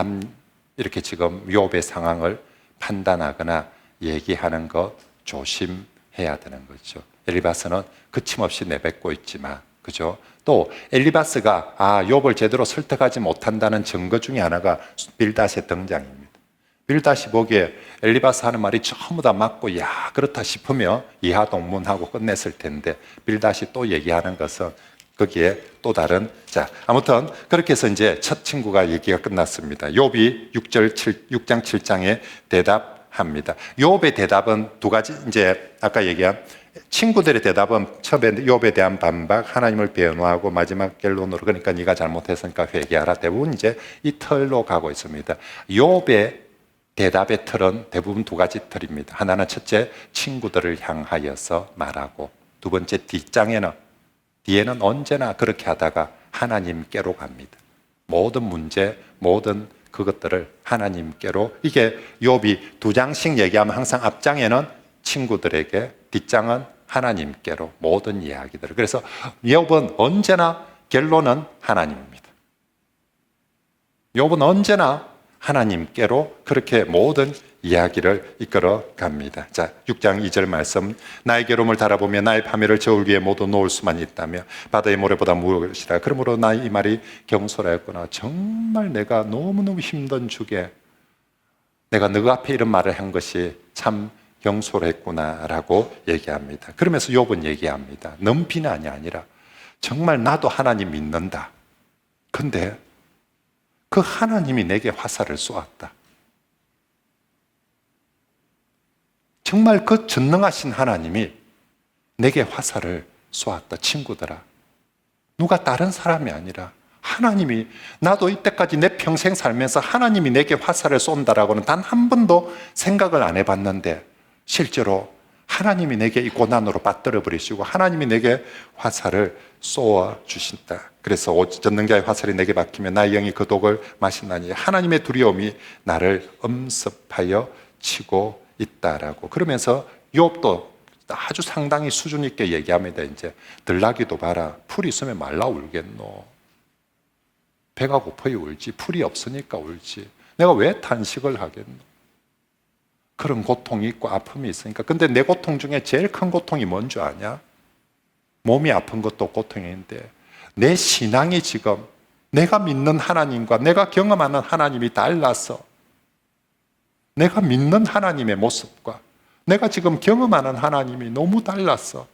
이렇게 지금 욥의 상황을 판단하거나 얘기하는 것 조심해야 되는 거죠. 엘리바스는 그침없이 내뱉고 있지만, 그죠? 또 엘리바스가 욥을 제대로 설득하지 못한다는 증거 중에 하나가 빌닷의 등장입니다. 빌닷이 보기에 엘리바스 하는 말이 전부 다 맞고 야 그렇다 싶으며 이하동문하고 끝냈을 텐데 빌닷이 또 얘기하는 것은 거기에 또 다른 아무튼 그렇게 해서 이제 첫 친구가 얘기가 끝났습니다. 욥이 6장 7장에 대답합니다. 욥의 대답은 두 가지. 이제 아까 얘기한 친구들의 대답은 처음에 욥에 대한 반박, 하나님을 변호하고 마지막 결론으로 그러니까 네가 잘못했으니까 회개하라. 대부분 이제 이 틀로 가고 있습니다. 욥의 대답의 틀은 대부분 두 가지 틀입니다. 하나는 첫째, 친구들을 향하여서 말하고, 두 번째, 뒤에는 언제나 그렇게 하다가 하나님께로 갑니다. 모든 문제, 모든 그것들을 하나님께로. 이게 욥이 두 장씩 얘기하면 항상 앞장에는 친구들에게, 뒷장은 하나님께로 모든 이야기들을. 그래서 욥은 언제나 결론은 하나님입니다. 욥은 언제나 하나님께로 그렇게 모든 이야기를 이끌어 갑니다. 6장 2절 말씀. 나의 괴로움을 달아보며 나의 파멸을 저울 위에 모두 놓을 수만 있다며 바다의 모래보다 무엇이라. 그러므로 나 이 말이 경솔하였구나. 정말 내가 너무너무 힘든 주게 내가 너 앞에 이런 말을 한 것이 참 경솔했구나라고 얘기합니다. 그러면서 욥은 얘기합니다. 넘비난이 아니라 정말 나도 하나님 믿는다. 근데 그 하나님이 내게 화살을 쏘았다. 정말 그 전능하신 하나님이 내게 화살을 쏘았다. 친구들아, 누가 다른 사람이 아니라 하나님이, 나도 이때까지 내 평생 살면서 하나님이 내게 화살을 쏜다라고는 단 한 번도 생각을 안 해봤는데 실제로 하나님이 내게 이 고난으로 받들어 버리시고 하나님이 내게 화살을 쏘아 주신다. 그래서 전능자의 화살이 내게 박히면 나의 영이 그 독을 마신다니 하나님의 두려움이 나를 엄습하여 치고 있다라고. 그러면서 욥도 아주 상당히 수준 있게 얘기합니다. 이제 들나귀도 봐라, 풀이 있으면 말라 울겠노. 배가 고파야 울지 풀이 없으니까 울지. 내가 왜 탄식을 하겠노. 그런 고통이 있고 아픔이 있으니까. 근데 내 고통 중에 제일 큰 고통이 뭔 줄 아냐? 몸이 아픈 것도 고통인데 내 신앙이 지금 내가 믿는 하나님과 내가 경험하는 하나님이 달라서, 내가 믿는 하나님의 모습과 내가 지금 경험하는 하나님이 너무 달라서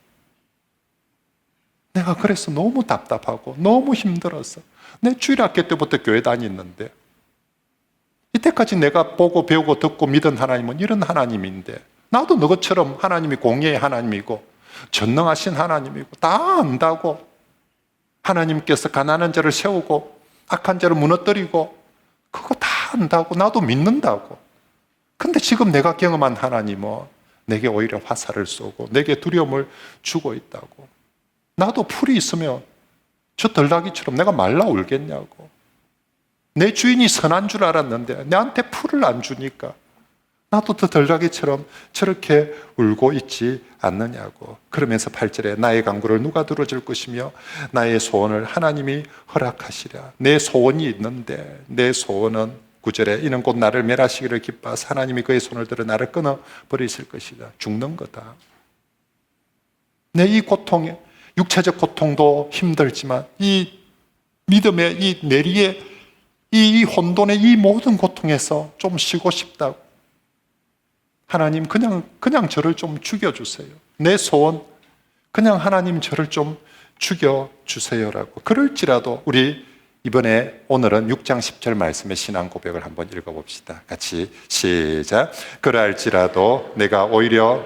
내가 그래서 너무 답답하고 너무 힘들어서 내 주일학교 때부터 교회 다녔는데 이때까지 내가 보고 배우고 듣고 믿은 하나님은 이런 하나님인데 나도 너것처럼 하나님이 공의의 하나님이고 전능하신 하나님이고 다 안다고, 하나님께서 가난한 자를 세우고 악한 자를 무너뜨리고 그거 다 안다고, 나도 믿는다고. 근데 지금 내가 경험한 하나님은 내게 오히려 화살을 쏘고 내게 두려움을 주고 있다고. 나도 풀이 있으면 저 들나귀처럼 내가 말라 울겠냐고. 내 주인이 선한 줄 알았는데 내한테 풀을 안 주니까 나도 더 들나귀처럼 저렇게 울고 있지 않느냐고. 그러면서 8절에 나의 간구를 누가 들어줄 것이며 나의 소원을 하나님이 허락하시랴. 내 소원이 있는데 내 소원은 9절에 이는 곧 나를 멸하시기를 기뻐하사 하나님이 그의 손을 들어 나를 끊어버리실 것이다. 죽는 거다. 내 이 고통에, 육체적 고통도 힘들지만 이 믿음의 이 내리의 이 혼돈의 이 모든 고통에서 좀 쉬고 싶다고. 하나님 그냥 저를 좀 죽여주세요. 내 소원 그냥 하나님 저를 좀 죽여주세요라고. 그럴지라도 우리 이번에 오늘은 6장 10절 말씀의 신앙 고백을 한번 읽어봅시다. 같이 시작. 그럴지라도 내가 오히려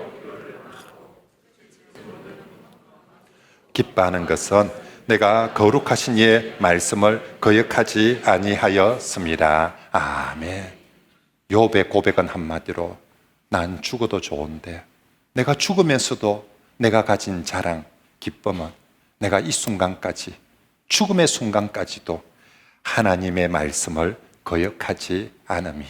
기뻐하는 것은 내가 거룩하신 이의 말씀을 거역하지 아니하였습니다. 아멘. 욥의 고백은 한마디로 난 죽어도 좋은데 내가 죽으면서도 내가 가진 자랑, 기쁨은 내가 이 순간까지, 죽음의 순간까지도 하나님의 말씀을 거역하지 않음이,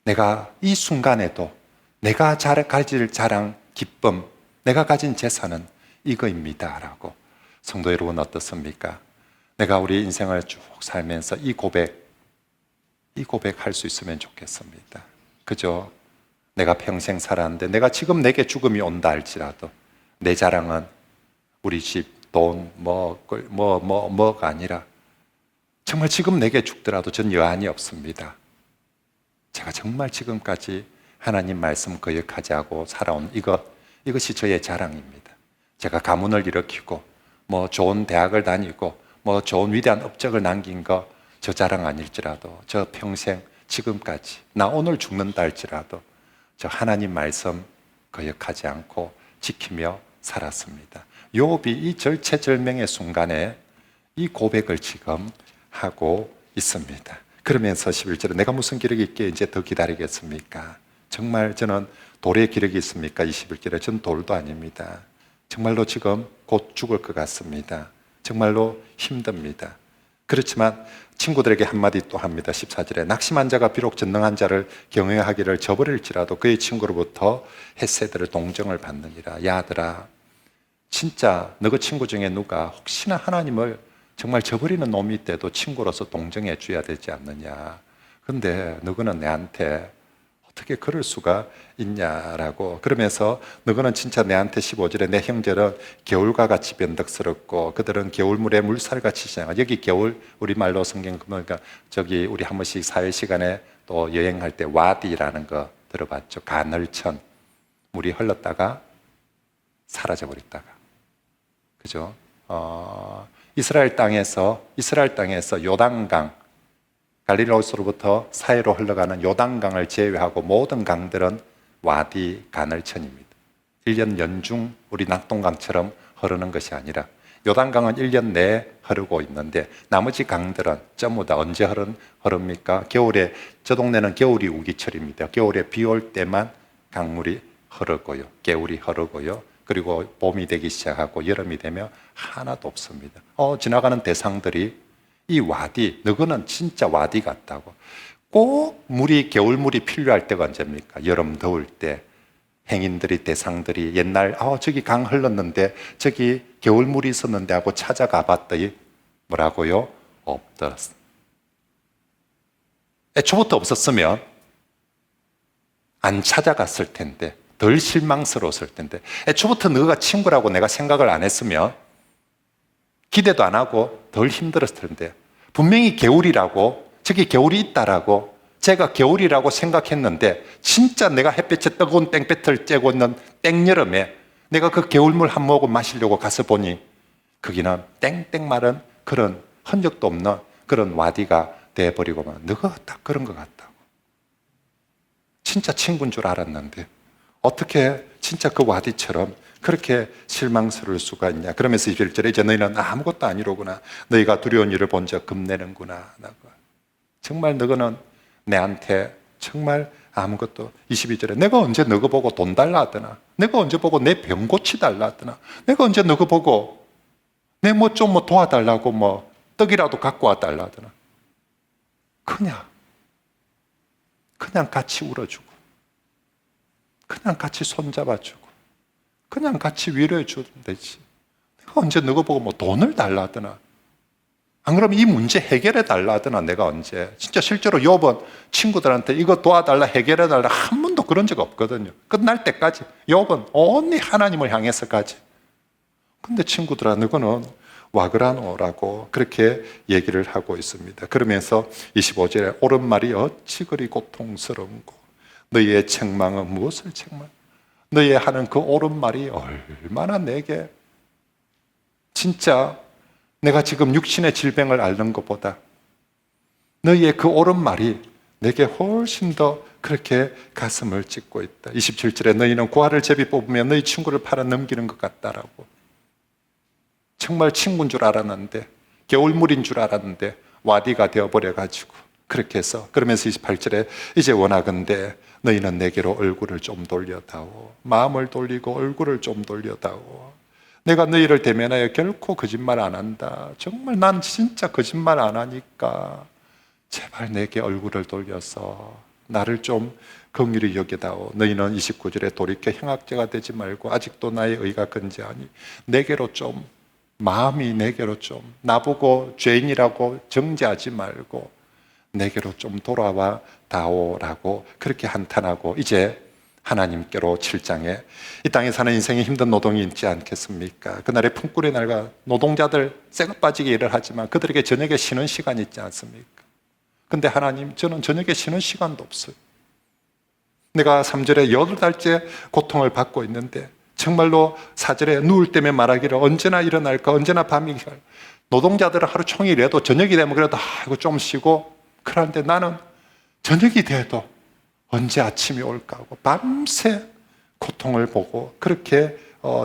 내가 이 순간에도 내가 가질 자랑, 기쁨, 내가 가진 재산은 이거입니다 라고. 성도 여러분 어떻습니까? 내가 우리 인생을 쭉 살면서 이 고백할 수 있으면 좋겠습니다. 그죠? 내가 평생 살았는데 내가 지금 내게 죽음이 온다 할지라도 내 자랑은 우리 집, 돈, 뭐가 아니라 정말 지금 내게 죽더라도 전 여한이 없습니다. 제가 정말 지금까지 하나님 말씀 거역하지 않고 살아온 이것이 저의 자랑입니다. 제가 가문을 일으키고 뭐 좋은 대학을 다니고 뭐 좋은 위대한 업적을 남긴 거 저 자랑 아닐지라도 저 평생 지금까지 나 오늘 죽는다 할지라도 저 하나님 말씀 거역하지 않고 지키며 살았습니다. 욥이 이 절체절명의 순간에 이 고백을 지금 하고 있습니다. 그러면서 11절에 내가 무슨 기력이 있기에 이제 더 기다리겠습니까? 정말 저는 돌의 기력이 있습니까? 21절에 전 돌도 아닙니다. 정말로 지금 곧 죽을 것 같습니다. 정말로 힘듭니다. 그렇지만 친구들에게 한마디 또 합니다. 14절에 낙심한 자가 비록 전능한 자를 경외하기를 저버릴지라도 그의 친구로부터 헤세드를 동정을 받느니라. 야 아들아, 진짜 너희 친구 중에 누가 혹시나 하나님을 정말 저버리는 놈이 있대도 친구로서 동정해 줘야 되지 않느냐. 근데 너희는 내한테 어떻게 그럴 수가 있냐라고. 그러면서 너희는 진짜 내한테 15절에 내 형제는 겨울과 같이 변덕스럽고 그들은 겨울물에 물살같이 지나가. 여기 겨울 우리말로 성경 보니까 저기 우리 한 번씩 사회 시간에 또 여행할 때 와디라는 거 들어봤죠. 가늘천, 물이 흘렀다가 사라져 버렸다가, 그죠? 이스라엘 땅에서 요단강, 갈릴리로부터 사해로 흘러가는 요단강을 제외하고 모든 강들은 와디 가늘천입니다. 1년 연중 우리 낙동강처럼 흐르는 것이 아니라 요단강은 1년 내에 흐르고 있는데 나머지 강들은 전부 다 언제 흐릅니까? 겨울에, 저 동네는 겨울이 우기철입니다. 겨울에 비 올 때만 강물이 흐르고요, 개울이 흐르고요. 그리고 봄이 되기 시작하고 여름이 되면 하나도 없습니다. 지나가는 대상들이 이 와디, 너희는 진짜 와디 같다고. 꼭 겨울물이 필요할 때가 언제입니까? 여름 더울 때 행인들이, 대상들이 옛날 저기 강 흘렀는데 저기 겨울물이 있었는데 하고 찾아가 봤더니 뭐라고요? 없더라. 애초부터 없었으면 안 찾아갔을 텐데, 덜 실망스러웠을 텐데, 애초부터 너가 친구라고 내가 생각을 안 했으면 기대도 안 하고 덜 힘들었을 텐데, 분명히 겨울이라고, 저기 겨울이 있다라고 제가 겨울이라고 생각했는데 진짜 내가 햇볕에 뜨거운 땡볕을 쬐고 있는 땡여름에 내가 그 겨울물 한 모금 마시려고 가서 보니 거기는 땡땡 마른 그런 흔적도 없는 그런 와디가 돼버리고, 너가 딱 그런 것 같다고. 진짜 친구인 줄 알았는데 어떻게 진짜 그 와디처럼 그렇게 실망스러울 수가 있냐. 그러면서 21절에 이제 너희는 아무것도 아니로구나. 너희가 두려운 일을 본 적 겁내는구나. 정말 너희는 내한테 정말 아무것도. 22절에 내가 언제 너희 보고 돈 달라 하더나. 내가 언제 보고 내 병 고치달라 하더나. 내가 언제 너희 보고 내 좀 도와달라고 떡이라도 갖고 와달라 하더나. 그냥 같이 울어주고 그냥 같이 손잡아주고 그냥 같이 위로해 주면 되지. 내가 언제 너희 보고 돈을 달라 하더나. 안 그러면 이 문제 해결해 달라 하더나. 내가 언제. 진짜 실제로 욥은 친구들한테 이거 도와달라, 해결해 달라 한 번도 그런 적 없거든요. 끝날 때까지 욥은 온리 하나님을 향해서까지. 근데 친구들아, 너는 와그라노라고 그렇게 얘기를 하고 있습니다. 그러면서 25절에 옳은 말이 어찌 그리 고통스러운고 너희의 책망은 무엇을 책망? 너희 하는 그 옳은 말이 얼마나 내게 진짜 내가 지금 육신의 질병을 앓는 것보다 너희의 그 옳은 말이 내게 훨씬 더 그렇게 가슴을 찢고 있다. 27절에 너희는 고아를 제비 뽑으며 너희 친구를 팔아 넘기는 것 같다라고. 정말 친구인 줄 알았는데, 겨울물인 줄 알았는데 와디가 되어버려가지고 그렇게 해서, 그러면서 28절에 이제 원하건대 너희는 내게로 얼굴을 좀 돌려다오. 마음을 돌리고 얼굴을 좀 돌려다오. 내가 너희를 대면하여 결코 거짓말 안 한다. 정말 난 진짜 거짓말 안 하니까 제발 내게 얼굴을 돌려서 나를 좀 긍휼히 여겨다오. 너희는 29절에 돌이켜 행악자가 되지 말고 아직도 나의 의가 건재하니 내게로 좀, 마음이 내게로 좀, 나보고 죄인이라고 정죄하지 말고 내게로 좀 돌아와 다오라고 그렇게 한탄하고, 이제 하나님께로 7장에 이 땅에 사는 인생에 힘든 노동이 있지 않겠습니까? 그날의 품꾼의 날과 노동자들 쇠가 빠지게 일을 하지만 그들에게 저녁에 쉬는 시간이 있지 않습니까? 근데 하나님, 저는 저녁에 쉬는 시간도 없어요. 내가 3절에 8달째 고통을 받고 있는데 정말로 4절에 누울 때면 말하기를 언제나 일어날까, 언제나 밤이 갈. 노동자들은 하루 종일 일해도 저녁이 되면 그래도 이거 좀 쉬고, 그런데 나는 저녁이 돼도 언제 아침이 올까 하고 밤새 고통을 보고 그렇게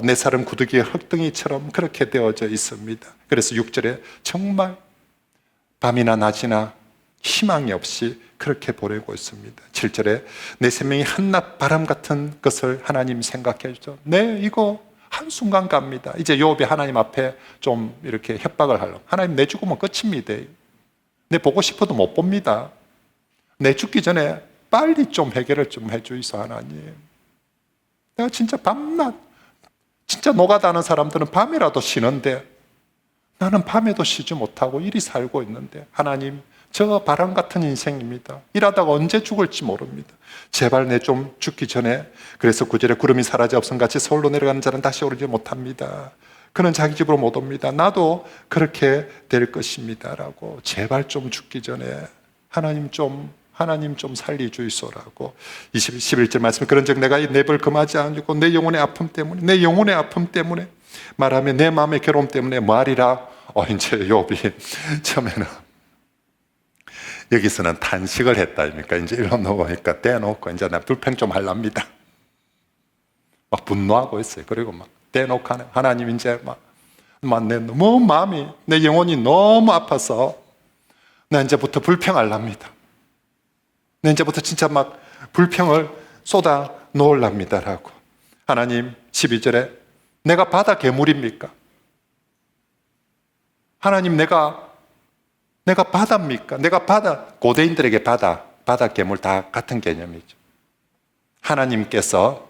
내 삶 구더기의 흙덩이처럼 그렇게 되어져 있습니다. 그래서 6절에 정말 밤이나 낮이나 희망이 없이 그렇게 보내고 있습니다. 7절에 내 생명이 한낮 바람 같은 것을 하나님 생각해 주죠. 네, 이거 한순간 갑니다. 이제 욥이 하나님 앞에 좀 이렇게 협박을 하려고, 하나님 내 죽으면 끝입니다. 내 보고 싶어도 못 봅니다. 내 죽기 전에 빨리 좀 해결을 좀 해주이소 하나님. 내가 진짜 밤낮 진짜 노가다하는 사람들은 밤이라도 쉬는데 나는 밤에도 쉬지 못하고 이리 살고 있는데, 하나님 저 바람 같은 인생입니다. 일하다가 언제 죽을지 모릅니다. 제발 내 좀 죽기 전에. 그래서 9절에 구름이 사라져 없음같이 서울로 내려가는 자는 다시 오르지 못합니다. 그는 자기 집으로 못 옵니다. 나도 그렇게 될 것입니다 라고. 제발 좀 죽기 전에 하나님 좀 살리주이소라고. 11절 말씀, 그런즉 내가 이 랩을 금하지 않고 내 영혼의 아픔 때문에 말하며 내 마음의 괴로움 때문에 말이라. 이제 욥이 처음에는 여기서는 탄식을 했다 아닙니까? 이제 이러 놓으니까 대놓고 이제 나 불평 좀 하랍니다. 막 분노하고 있어요. 그리고 막 대놓고 하나님 이제 막 내 너무 마음이, 내 영혼이 너무 아파서 나 이제부터 불평하랍니다. 나 이제부터 진짜 막 불평을 쏟아 놓으랍니다라고. 하나님 12절에 내가 바다 괴물입니까? 하나님 내가 바다입니까? 내가 바다, 고대인들에게 바다 괴물 다 같은 개념이죠. 하나님께서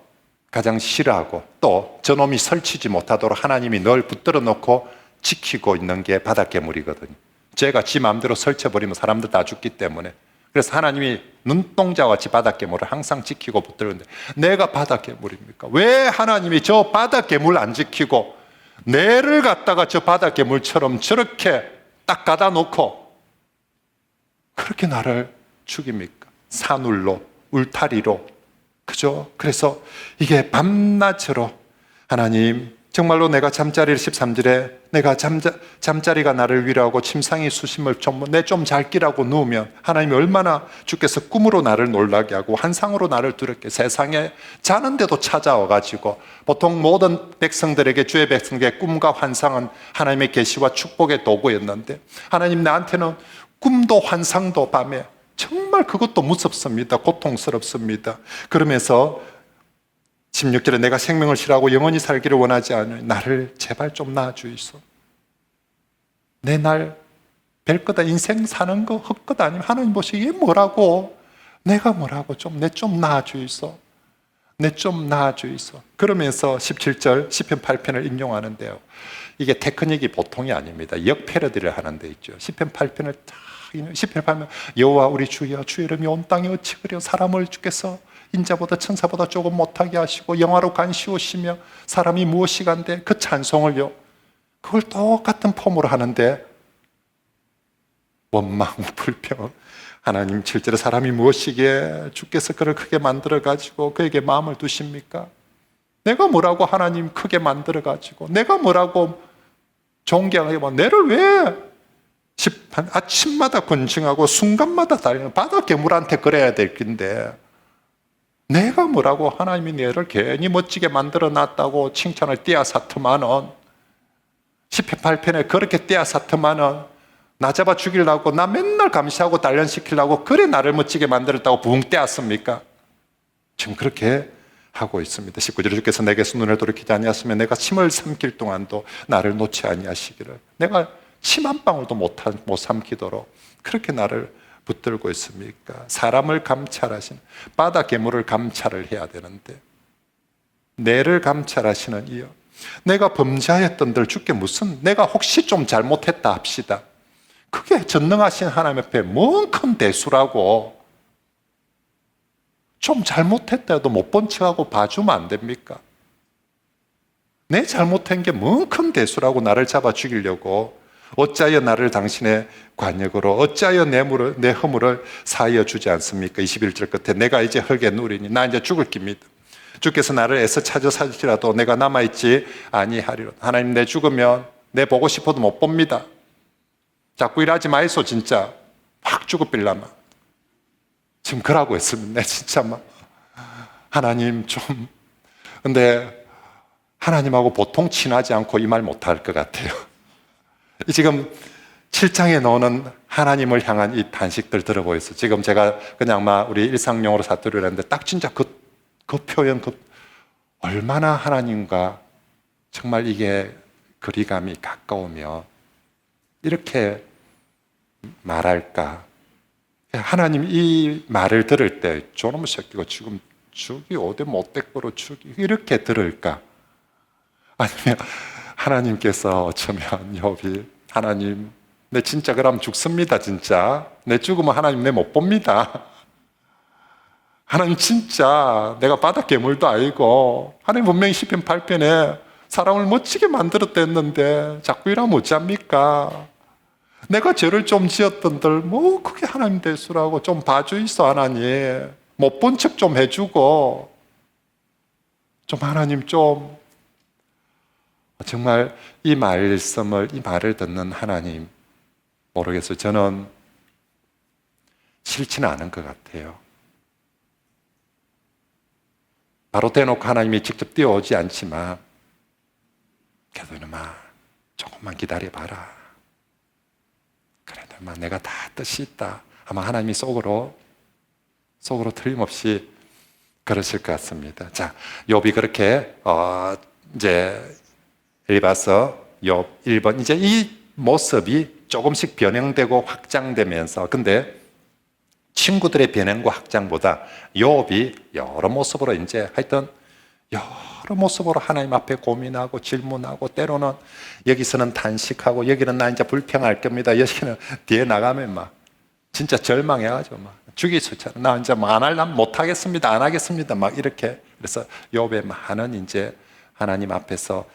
가장 싫어하고 또 저놈이 설치지 못하도록 하나님이 늘 붙들어 놓고 지키고 있는 게 바다 괴물이거든요. 죄가 지 마음대로 설쳐버리면 사람들 다 죽기 때문에. 그래서 하나님이 눈동자와 같이 바다 괴물을 항상 지키고 붙들는데, 내가 바다 괴물입니까? 왜 하나님이 저 바다 괴물 안 지키고 내를 갖다가 저 바다 괴물처럼 저렇게 딱 가다 놓고 그렇게 나를 죽입니까? 산울로, 울타리로. 그죠? 그래서 이게 밤낮으로 하나님, 정말로 내가 잠자리를 13절에 내가 잠자리가 나를 위로하고 침상이 수심을 내 좀 잘 끼라고 누우면 하나님이 얼마나 주께서 꿈으로 나를 놀라게 하고 환상으로 나를 두렵게, 세상에 자는데도 찾아와가지고, 보통 모든 백성들에게, 주의 백성에게 꿈과 환상은 하나님의 계시와 축복의 도구였는데 하나님 나한테는 꿈도 환상도 밤에 정말 그것도 무섭습니다. 고통스럽습니다. 그러면서 16절에 내가 생명을 싫어하고 영원히 살기를 원하지 않으니 나를 제발 좀 낳아주이소. 내 날 뵐 거다, 인생 사는 거 헛것 아니면 하나님 보시기에 뭐라고, 내가 뭐라고 내 좀 낳아주이소. 내 좀 낳아주이소. 그러면서 17절 시편 8편을 인용하는데요, 이게 테크닉이 보통이 아닙니다. 역패러디를 하는 데 있죠. 시편 8편을 시편 8편, 여호와 우리 주여, 주의 이름이 온 땅에 어찌 그려 사람을 주께서 인자보다 천사보다 조금 못하게 하시고 영화로 간시우시며 사람이 무엇이간데, 그 찬송을요 그걸 똑같은 폼으로 하는데 원망, 불평, 하나님 7절에 사람이 무엇이기에 주께서 그를 크게 만들어가지고 그에게 마음을 두십니까? 내가 뭐라고 하나님 크게 만들어가지고 내가 뭐라고 존경하게 뭐 내를 왜 아침마다 권징하고 순간마다 달리는 바다 괴물한테 그래야 될 텐데 내가 뭐라고 하나님이 내를 괜히 멋지게 만들어 놨다고 칭찬을 띄어사트만은 10편 8편에 그렇게 띄어사트만은 나 잡아 죽이려고 나 맨날 감시하고 단련시키려고 그래 나를 멋지게 만들었다고 붕 떼었습니까? 지금 그렇게 하고 있습니다. 19절에 주께서 내게서 눈을 돌이키지 아니하시면 내가 침을 삼킬 동안도 나를 놓지 아니하시기를 내가 침 한 방울도 못 삼키도록 그렇게 나를 붙들고 있습니까? 사람을 감찰하시는 바다 괴물을 감찰을 해야 되는데 내를 감찰하시는 이여 내가 범죄하였던들 주께 무슨 내가 혹시 좀 잘못했다 합시다. 그게 전능하신 하나님 앞에 뭔 큰 대수라고 좀 잘못했다 해도 못 본 척하고 봐주면 안 됩니까? 내 잘못한 게 뭔 큰 대수라고 나를 잡아 죽이려고 어찌하여 나를 당신의 관역으로 어찌하여 내 허물을 사하여 주지 않습니까? 21절 끝에 내가 이제 흙에 누리니 나 이제 죽을 깁니다. 주께서 나를 애써 찾아 살지라도 내가 남아있지 아니하리로. 하나님 내 죽으면 내 보고 싶어도 못 봅니다. 자꾸 일하지 마이소 진짜 확 죽어빌라마. 지금 그러고 있습니다. 진짜 막 하나님 좀 근데 하나님하고 보통 친하지 않고 이 말 못할 것 같아요. 지금 7장에 나오는 하나님을 향한 이 단식들 들어보이소. 지금 제가 그냥 막 우리 일상용어로 사투리를 했는데 딱 진짜 그 표현 얼마나 하나님과 정말 이게 거리감이 가까우며 이렇게 말할까? 하나님 이 말을 들을 때 저놈의 새끼가 지금 죽이 어디 못됐고로 죽이 이렇게 들을까? 아니면 하나님께서 어쩌면 욥이 하나님 내 진짜 그럼 죽습니다. 진짜 내 죽으면 하나님 내 못 봅니다. 하나님 진짜 내가 바다 괴물도 아니고 하나님 분명히 시편 8편에 사람을 멋지게 만들었댔는데 자꾸 이러면 어찌합니까? 내가 죄를 좀 지었던들 뭐 그게 하나님 대수라고 좀 봐주이소. 하나님 못 본 척 좀 해주고 좀 하나님 좀 정말 이 말씀을 이 말을 듣는 하나님 모르겠어요. 저는 싫지는 않은 것 같아요. 바로 대놓고 하나님이 직접 뛰어오지 않지만 그래도 이놈아 조금만 기다려봐라. 그래도 이놈아 내가 다 뜻이 있다. 아마 하나님이 속으로 틀림없이 그러실 것 같습니다. 자, 욥이 그렇게 이제 엘리바서 욥 1번 이제 이 모습이 조금씩 변형되고 확장되면서 근데 친구들의 변형과 확장보다 욥이 여러 모습으로 이제 하여튼 여러 모습으로 하나님 앞에 고민하고 질문하고 때로는 여기서는 단식하고 여기는 나 이제 불평할 겁니다. 여기는 뒤에 나가면 막 진짜 절망해가지고 막 죽이수처럼 나 이제 뭐 안 하려면 못 하겠습니다. 안 하겠습니다. 막 이렇게 그래서 욥의 많은 이제 하나님 앞에서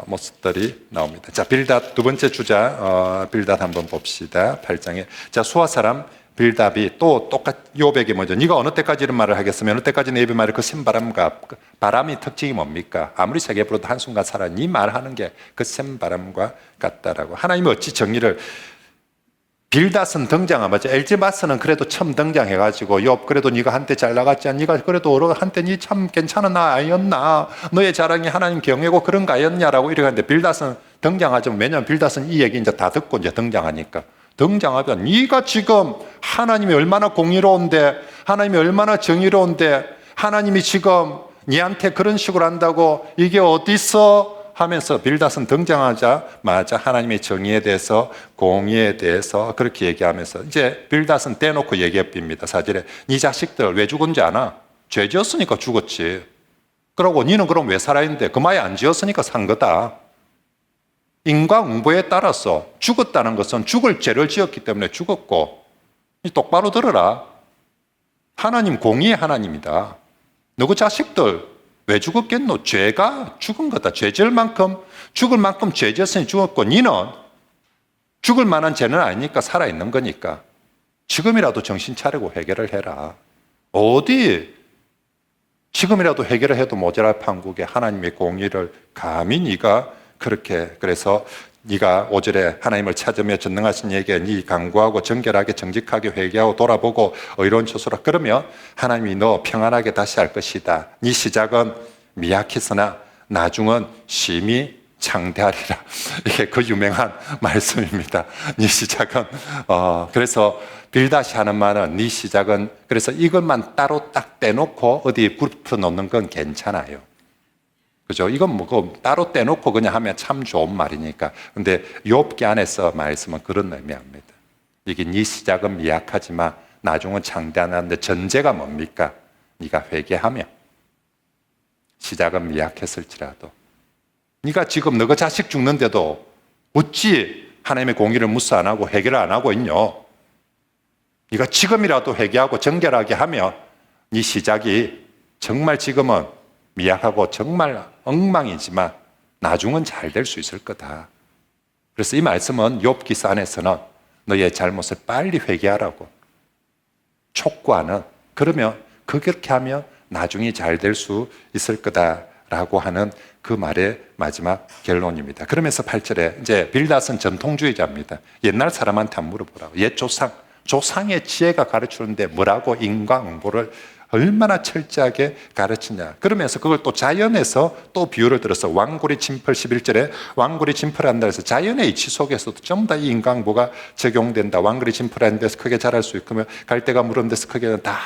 모습들이 나옵니다. 자, 빌닷 두 번째 주자 빌닷 한번 봅시다. 8장에 자 수아 사람 빌답이 또 욥에게 뭐죠? 네가 어느 때까지 이런 말을 하겠으면 어느 때까지 내 입에 말을 그 샘바람과 바람이 특징이 뭡니까? 아무리 세게 불어도 한순간 살아. 네 말하는 게 그 샘바람과 같다라고. 하나님이 어찌 정의를 빌닷은 등장하죠. 엘즈바스는 그래도 처음 등장해가지고 욥 그래도 네가 한때 잘 나갔지 않니? 네가 그래도 한때 네 참 괜찮은 나 아니었나? 너의 자랑이 하나님 경외고 그런 거 아니었냐라고 이렇게 하는데 빌닷은 등장하죠. 왜냐하면 빌닷은 이 얘기 이제 다 듣고 이제 등장하니까. 등장하면 네가 지금 하나님이 얼마나 공의로운데 하나님이 얼마나 정의로운데 하나님이 지금 네한테 그런 식으로 한다고 이게 어딨어? 하면서 빌닷은 등장하자마자 하나님의 정의에 대해서 공의에 대해서 그렇게 얘기하면서 이제 빌닷은 떼놓고 얘기해 빕니다. 4절에 네 자식들 왜 죽은지 아나? 죄 지었으니까 죽었지. 그러고 니는 그럼 왜 살아있는데 그 말 안 지었으니까 산 거다. 인과응보에 따라서 죽었다는 것은 죽을 죄를 지었기 때문에 죽었고 똑바로 들어라. 하나님 공의의 하나님이다. 너그 자식들 왜 죽었겠노? 죄가 죽은 거다. 죄 지을 만큼 죽을 만큼 죄 지었으니 죽었고 니는 죽을 만한 죄는 아니니까 살아있는 거니까 지금이라도 정신 차리고 해결을 해라. 어디 지금이라도 해결을 해도 모자랄 판국에 하나님의 공의를 감히 네가 그렇게, 그래서 네가 5절에 하나님을 찾으며 전능하신 이에게 네 간구하고 정결하게 정직하게 회개하고 돌아보고 의로운 처소라. 그러면 하나님이 너 평안하게 다시 할 것이다. 네 시작은 미약했으나 나중은 심히 창대하리라. 이게 그 유명한 말씀입니다. 네 시작은 그래서 빌다시 하는 말은 네 시작은, 그래서 이것만 따로 딱 떼놓고 어디 붙여 놓는 건 괜찮아요. 그죠? 이건 뭐 따로 떼놓고 그냥 하면 참 좋은 말이니까. 근데 욥기 안에서 말씀은 그런 의미입니다. 이게 네 시작은 미약하지만 나중은 창대하는데 전제가 뭡니까? 네가 회개하며 시작은 미약했을지라도 네가 지금 너가 자식 죽는데도 어찌 하나님의 공의를 무시 안 하고 해결을 안 하고 있뇨? 네가 지금이라도 회개하고 정결하게 하며 네 시작이 정말 지금은 미약하고 정말 엉망이지만 나중은 잘 될 수 있을 거다. 그래서 이 말씀은 욥기서 안에서는 너의 잘못을 빨리 회개하라고 촉구하는, 그러면 그렇게 하면 나중에 잘 될 수 있을 거다라고 하는 그 말의 마지막 결론입니다. 그러면서 8절에 이제 빌닷은 전통주의자입니다. 옛날 사람한테 한번 물어보라고. 옛 조상의 지혜가 가르치는데 뭐라고 인과응보를 얼마나 철저하게 가르치냐. 그러면서 그걸 또 자연에서 또 비유를 들어서 왕구리 진펄 11절에 왕구리 진펄한다 해서 자연의 이치 속에서도 전부 다 이 인과응보가 적용된다. 왕구리 진펄하는 데서 크게 자랄 수 있고 갈대가 무른 데서 크게 다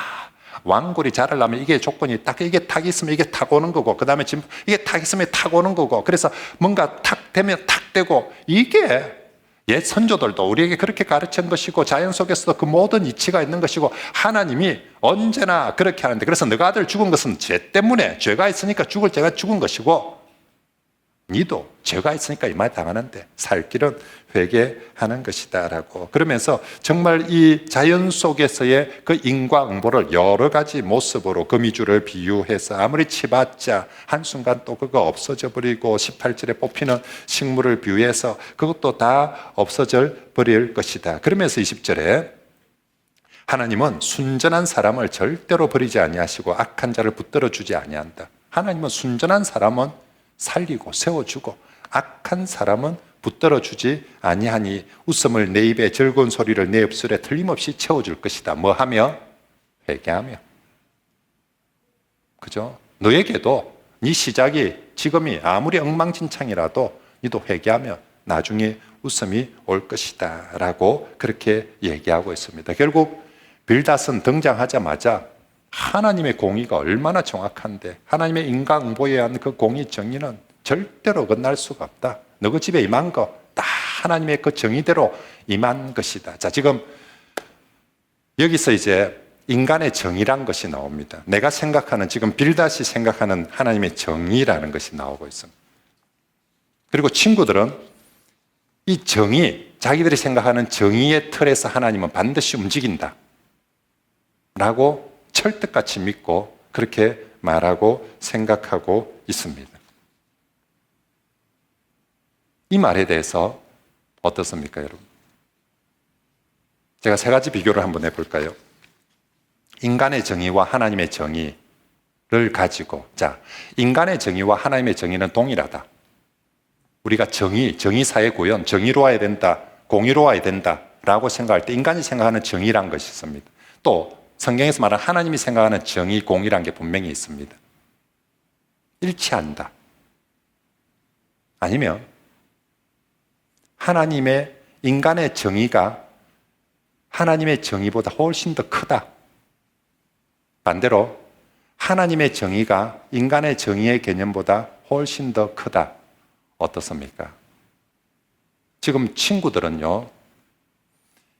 왕골이 자라려면 이게 조건이 딱 이게 탁 있으면 이게 탁 오는 거고, 그 다음에 이게 탁 있으면 탁 오는 거고, 그래서 뭔가 탁 되면 탁 되고, 이게 옛 선조들도 우리에게 그렇게 가르친 것이고 자연 속에서도 그 모든 이치가 있는 것이고 하나님이 언제나 그렇게 하는데, 그래서 너가 아들 죽은 것은 죄 때문에 죄가 있으니까 죽을 죄가 죽은 것이고 니도 죄가 있으니까 이 말 당하는데 살 길은 회개하는 것이다 라고. 그러면서 정말 이 자연 속에서의 그 인과응보를 여러 가지 모습으로 거미줄을 비유해서 아무리 치봤자 한순간 또 그거 없어져 버리고 18절에 뽑히는 식물을 비유해서 그것도 다 없어져 버릴 것이다. 그러면서 20절에 하나님은 순전한 사람을 절대로 버리지 아니하시고 악한 자를 붙들어 주지 아니한다. 하나님은 순전한 사람은 살리고 세워주고 악한 사람은 붙들어 주지 아니하니 웃음을 내 입에 즐거운 소리를 내 입술에 틀림없이 채워줄 것이다. 뭐 하며? 회개하며. 그죠? 너에게도 네 시작이 지금이 아무리 엉망진창이라도 너도 회개하며 나중에 웃음이 올 것이다 라고 그렇게 얘기하고 있습니다. 결국 빌닷은 등장하자마자 하나님의 공의가 얼마나 정확한데 하나님의 인과응보에 의한 그 공의 정의는 절대로 어긋날 수가 없다. 너그 집에 임한 거 다 하나님의 그 정의대로 임한 것이다. 자, 지금 여기서 이제 인간의 정의란 것이 나옵니다. 내가 생각하는, 지금 빌닷이 생각하는 하나님의 정의라는 것이 나오고 있습니다. 그리고 친구들은 이 정의, 자기들이 생각하는 정의의 틀에서 하나님은 반드시 움직인다 라고 철떡같이 믿고 그렇게 말하고 생각하고 있습니다. 이 말에 대해서 어떻습니까, 여러분? 제가 세 가지 비교를 한번 해볼까요? 인간의 정의와 하나님의 정의를 가지고, 자, 인간의 정의와 하나님의 정의는 동일하다. 우리가 정의사회 구현, 정의로워야 된다, 공의로워야 된다 라고 생각할 때 인간이 생각하는 정의란 것이 있습니다. 또 성경에서 말하는 하나님이 생각하는 정의, 공의란 게 분명히 있습니다. 일치한다. 아니면 하나님의, 인간의 정의가 하나님의 정의보다 훨씬 더 크다. 반대로 하나님의 정의가 인간의 정의의 개념보다 훨씬 더 크다. 어떻습니까? 지금 친구들은요,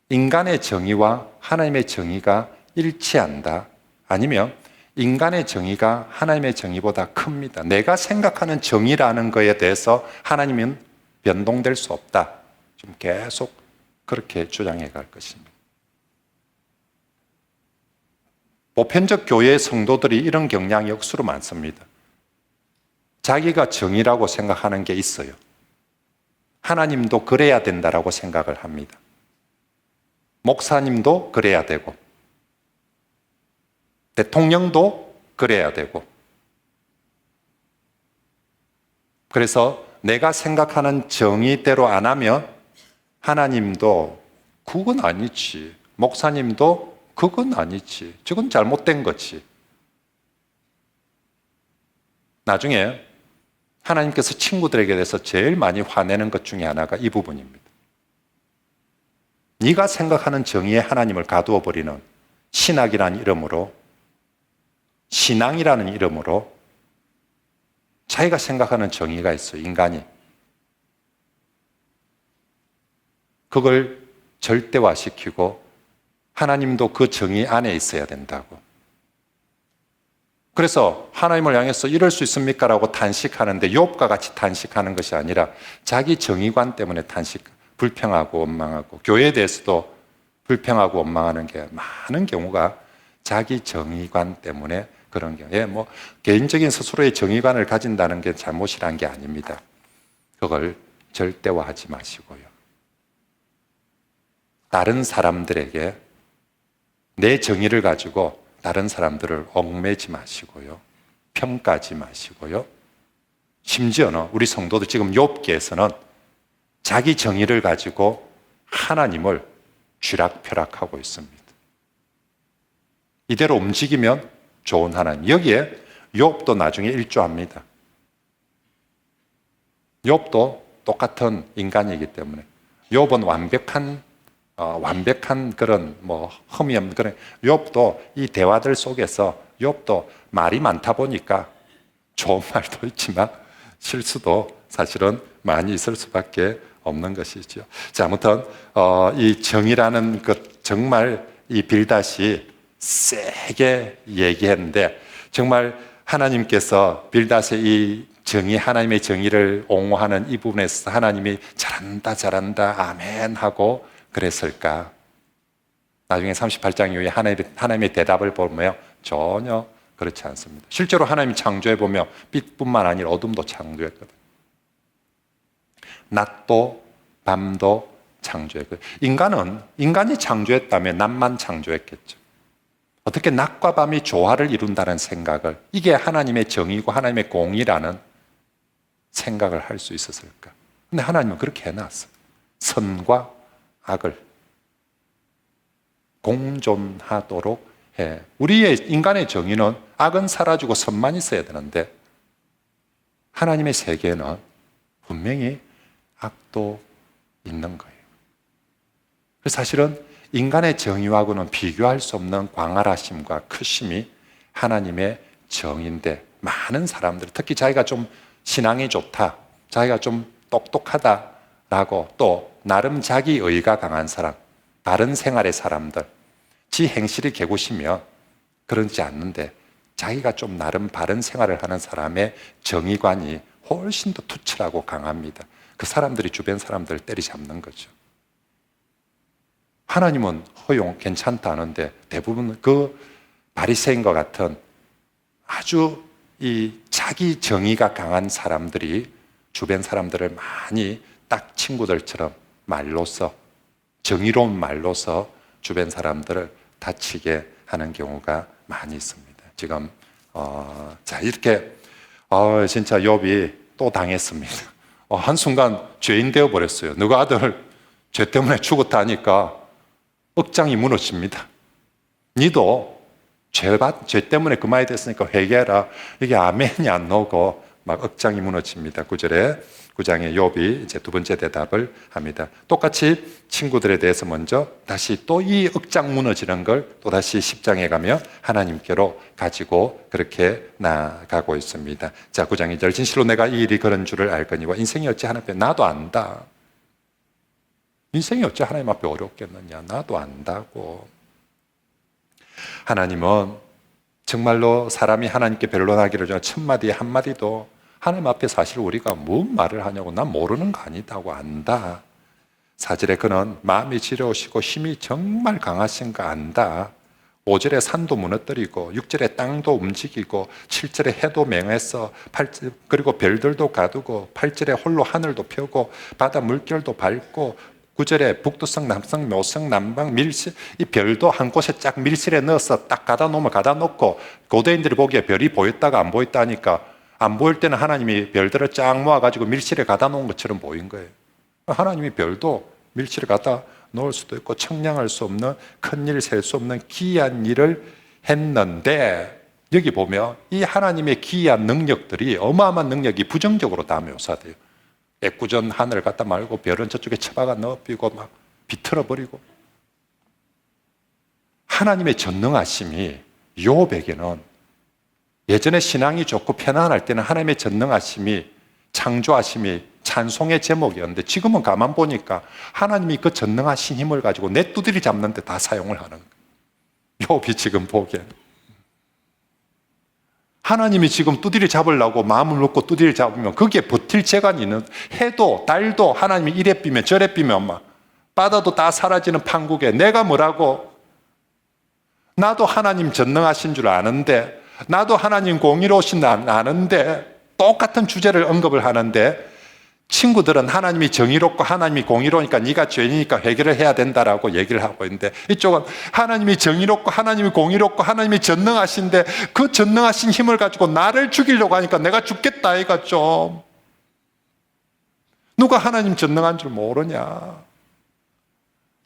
인간의 정의와 하나님의 정의가 일치한다. 아니면 인간의 정의가 하나님의 정의보다 큽니다. 내가 생각하는 정의라는 것에 대해서 하나님은 변동될 수 없다. 좀 계속 그렇게 주장해 갈 것입니다. 보편적 교회의 성도들이 이런 경향이 억수로 많습니다. 자기가 정의라고 생각하는 게 있어요. 하나님도 그래야 된다라고 생각을 합니다. 목사님도 그래야 되고, 대통령도 그래야 되고. 그래서 내가 생각하는 정의대로 안 하면 하나님도 그건 아니지, 목사님도 그건 아니지, 저건 잘못된 거지. 나중에 하나님께서 친구들에게 대해서 제일 많이 화내는 것 중에 하나가 이 부분입니다. 네가 생각하는 정의에 하나님을 가두어 버리는 신학이라는 이름으로, 신앙이라는 이름으로 자기가 생각하는 정의가 있어요, 인간이. 그걸 절대화시키고 하나님도 그 정의 안에 있어야 된다고. 그래서 하나님을 향해서 이럴 수 있습니까? 라고 탄식하는데 욥과 같이 탄식하는 것이 아니라 자기 정의관 때문에 불평하고 원망하고, 교회에 대해서도 불평하고 원망하는 게 많은 경우가 자기 정의관 때문에 그런 경우에, 뭐 개인적인 스스로의 정의관을 가진다는 게 잘못이란 게 아닙니다. 그걸 절대화하지 마시고요. 다른 사람들에게 내 정의를 가지고 다른 사람들을 얽매지 마시고요. 평가하지 마시고요. 심지어는 우리 성도들 지금 욥기에서는 자기 정의를 가지고 하나님을 쥐락펴락하고 있습니다. 이대로 움직이면 좋은 하나님. 여기에 욥도 나중에 일조합니다. 욥도 똑같은 인간이기 때문에 욥은 완벽한 그런 흠이 없는 그런, 욥도 이 대화들 속에서 욥도 말이 많다 보니까 좋은 말도 있지만 실수도 사실은 많이 있을 수밖에 없는 것이죠. 자, 아무튼 이 정의라는 것, 정말 이 빌닷이 세게 얘기했는데, 정말 하나님께서 빌닷의 이 정의, 하나님의 정의를 옹호하는 이 부분에서 하나님이 잘한다 아멘 하고 그랬을까? 나중에 38장 이후에 하나님의 대답을 보면 전혀 그렇지 않습니다. 실제로 하나님이 창조해 보면 빛뿐만 아니라 어둠도 창조했거든요. 낮도 밤도 창조했거든요. 인간이 창조했다면 낮만 창조했겠죠. 어떻게 낮과 밤이 조화를 이룬다는 생각을, 이게 하나님의 정의고 하나님의 공의라는 생각을 할 수 있었을까? 근데 하나님은 그렇게 해놨어요. 선과 악을 공존하도록 해. 우리의 인간의 정의는 악은 사라지고 선만 있어야 되는데 하나님의 세계는 분명히 악도 있는 거예요. 그래서 사실은 인간의 정의하고는 비교할 수 없는 광활하심과 크심이 하나님의 정의인데, 많은 사람들, 특히 자기가 좀 신앙이 좋다, 자기가 좀 똑똑하다라고, 또 나름 자기 의가 강한 사람, 바른 생활의 사람들, 지 행실이 개구시면 그러지 않는데 자기가 좀 나름 바른 생활을 하는 사람의 정의관이 훨씬 더 투철하고 강합니다. 그 사람들이 주변 사람들을 때리잡는 거죠. 하나님은 괜찮다 하는데 대부분 그 바리새인과 같은 아주 이 자기 정의가 강한 사람들이 주변 사람들을 많이 딱 친구들처럼 말로써, 정의로운 말로써 주변 사람들을 다치게 하는 경우가 많이 있습니다. 지금 자, 이렇게 진짜 욥이 또 당했습니다. 한순간 죄인 되어 버렸어요. 너가 아들 죄 때문에 죽었다 하니까 억장이 무너집니다. 니도 죄 때문에 그 말이 됐으니까 회개해라. 이게 아멘이 안 나오고 막 억장이 무너집니다. 9장에 욥이 이제 두 번째 대답을 합니다. 똑같이 친구들에 대해서 먼저 다시 또 이 억장 무너지는 걸 또 다시 10장에 가면 하나님께로 가지고 그렇게 나아가고 있습니다. 자, 9장 2절, 진실로 내가 이 일이 그런 줄을 알거니와 인생이 어찌 하나님 앞에, 나도 안다. 인생이 어찌 하나님 앞에 어렵겠느냐, 나도 안다고. 하나님은 정말로 사람이 하나님께 변론하기를 전에 첫마디 한마디도 하나님 앞에 사실 우리가 뭔 말을 하냐고, 난 모르는 거 아니다고 안다. 4절에 그는 마음이 지려우시고 힘이 정말 강하신 거 안다. 5절에 산도 무너뜨리고 6절에 땅도 움직이고 7절에 해도 맹했어. 그리고 별들도 가두고 8절에 홀로 하늘도 펴고 바다 물결도 밟고 구절에 북두성, 남성, 묘성, 남방, 밀실, 이 별도 한 곳에 쫙 밀실에 넣어서 딱 가다 놓으면 가다 놓고 고대인들이 보기에 별이 보였다가 안 보였다 하니까 안 보일 때는 하나님이 별들을 쫙 모아가지고 밀실에 가다 놓은 것처럼 보인 거예요. 하나님이 별도 밀실에 가다 놓을 수도 있고 청량할 수 없는 큰일, 셀 수 없는 기이한 일을 했는데 여기 보면 이 하나님의 기이한 능력들이 어마어마한 능력이 부정적으로 다 묘사돼요. 애꿎은 하늘 갖다 말고 별은 저쪽에 처박아 넣어비고 막 비틀어버리고 하나님의 전능하심이 욥에게는 예전에 신앙이 좋고 편안할 때는 하나님의 전능하심이 창조하심이 찬송의 제목이었는데 지금은 가만 보니까 하나님이 그 전능하신 힘을 가지고 내 두드리 잡는 데 다 사용을 하는 거예요. 욥이 지금 보기에는 하나님이 지금 두드리 잡으려고 마음을 놓고 두드리 잡으면 거기에 버틸 재간이 있는 해도 달도 하나님이 이래 비면 저래 비면 막 바다도 다 사라지는 판국에 내가 뭐라고 나도 하나님 전능하신 줄 아는데 나도 하나님 공의로우신 줄 아는데 똑같은 주제를 언급을 하는데 친구들은 하나님이 정의롭고 하나님이 공의로우니까 네가 죄인이니까 해결을 해야 된다라고 얘기를 하고 있는데 이쪽은 하나님이 정의롭고 하나님이 공의롭고 하나님이 전능하신데 그 전능하신 힘을 가지고 나를 죽이려고 하니까 내가 죽겠다 이가 좀 누가 하나님 전능한 줄 모르냐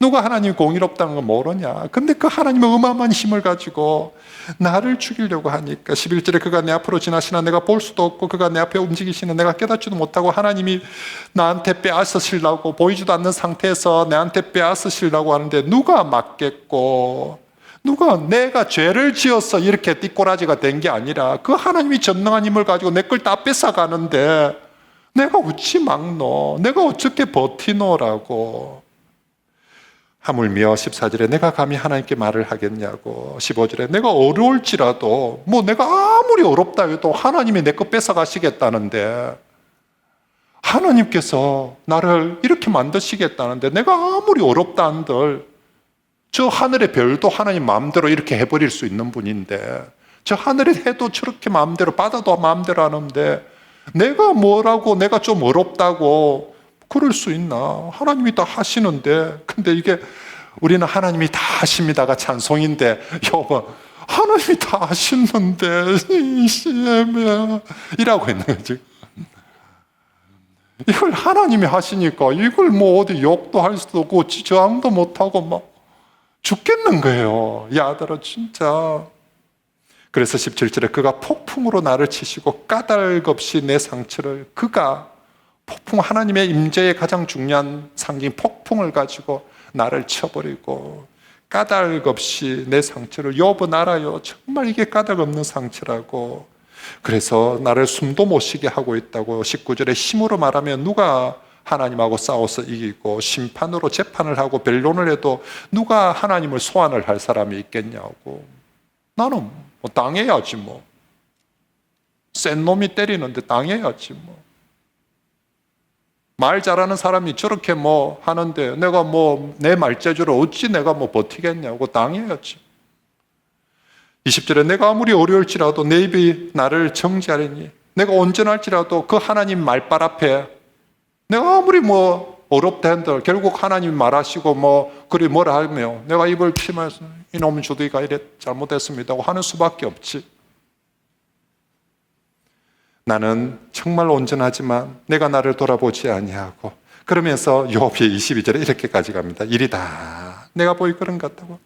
누가 하나님이 공의롭다는 거 모르냐 근데 그 하나님의 어마어마한 힘을 가지고 나를 죽이려고 하니까 11절에 그가 내 앞으로 지나시나 내가 볼 수도 없고 그가 내 앞에 움직이시나 내가 깨닫지도 못하고 하나님이 나한테 빼앗으시려고 보이지도 않는 상태에서 내한테 빼앗으시려고 하는데 누가 막겠고 누가 내가 죄를 지어서 이렇게 띠꼬라지가 된 게 아니라 그 하나님이 전능한 힘을 가지고 내 걸 다 뺏어가는데 내가 어찌 막노 내가 어떻게 버티노라고 하물며 14절에 내가 감히 하나님께 말을 하겠냐고 15절에 내가 어려울지라도 뭐 내가 아무리 어렵다 해도 하나님이 내 거 뺏어가시겠다는데 하나님께서 나를 이렇게 만드시겠다는데 내가 아무리 어렵다 한들 저 하늘의 별도 하나님 마음대로 이렇게 해버릴 수 있는 분인데 저 하늘의 해도 저렇게 마음대로 바다도 마음대로 하는데 내가 뭐라고 내가 좀 어렵다고 그럴 수 있나? 하나님이 다 하시는데 근데 이게 우리는 하나님이 다 하십니다가 찬송인데 욥은 하나님이 다 하시는데 이라고 있는 거지. 이걸 하나님이 하시니까 이걸 뭐 어디 욕도 할 수도 없고 저항도 못하고 막 죽겠는 거예요. 이 아들아 진짜. 그래서 17절에 그가 폭풍으로 나를 치시고 까닭없이 내 상처를 그가 폭풍 하나님의 임재의 가장 중요한 상징 폭풍을 가지고 나를 쳐버리고 까닭없이 내 상처를 욥은 알아요. 정말 이게 까닭 없는 상처라고. 그래서 나를 숨도 못 쉬게 하고 있다고 19절에 힘으로 말하면 누가 하나님하고 싸워서 이기고 심판으로 재판을 하고 변론을 해도 누가 하나님을 소환을 할 사람이 있겠냐고. 나는 뭐 당해야지 뭐. 센 놈이 때리는데 당해야지 뭐. 말 잘하는 사람이 저렇게 뭐 하는데 내가 뭐 내 말재주를 어찌 내가 뭐 버티겠냐고 당해야지. 20절에 내가 아무리 어려울지라도 내 입이 나를 정지하리니 내가 온전할지라도 그 하나님 말발 앞에 내가 아무리 뭐 어렵다 한들 결국 하나님 말하시고 뭐 그리 뭐라 하며 내가 입을 치면서 이놈 주둥이가 이래 잘못했습니다 하고 하는 수밖에 없지. 나는 정말 온전하지만 내가 나를 돌아보지 아니하고 그러면서 욥이 22절에 이렇게까지 갑니다. 일이 다 내가 보이 그런 것 같다고.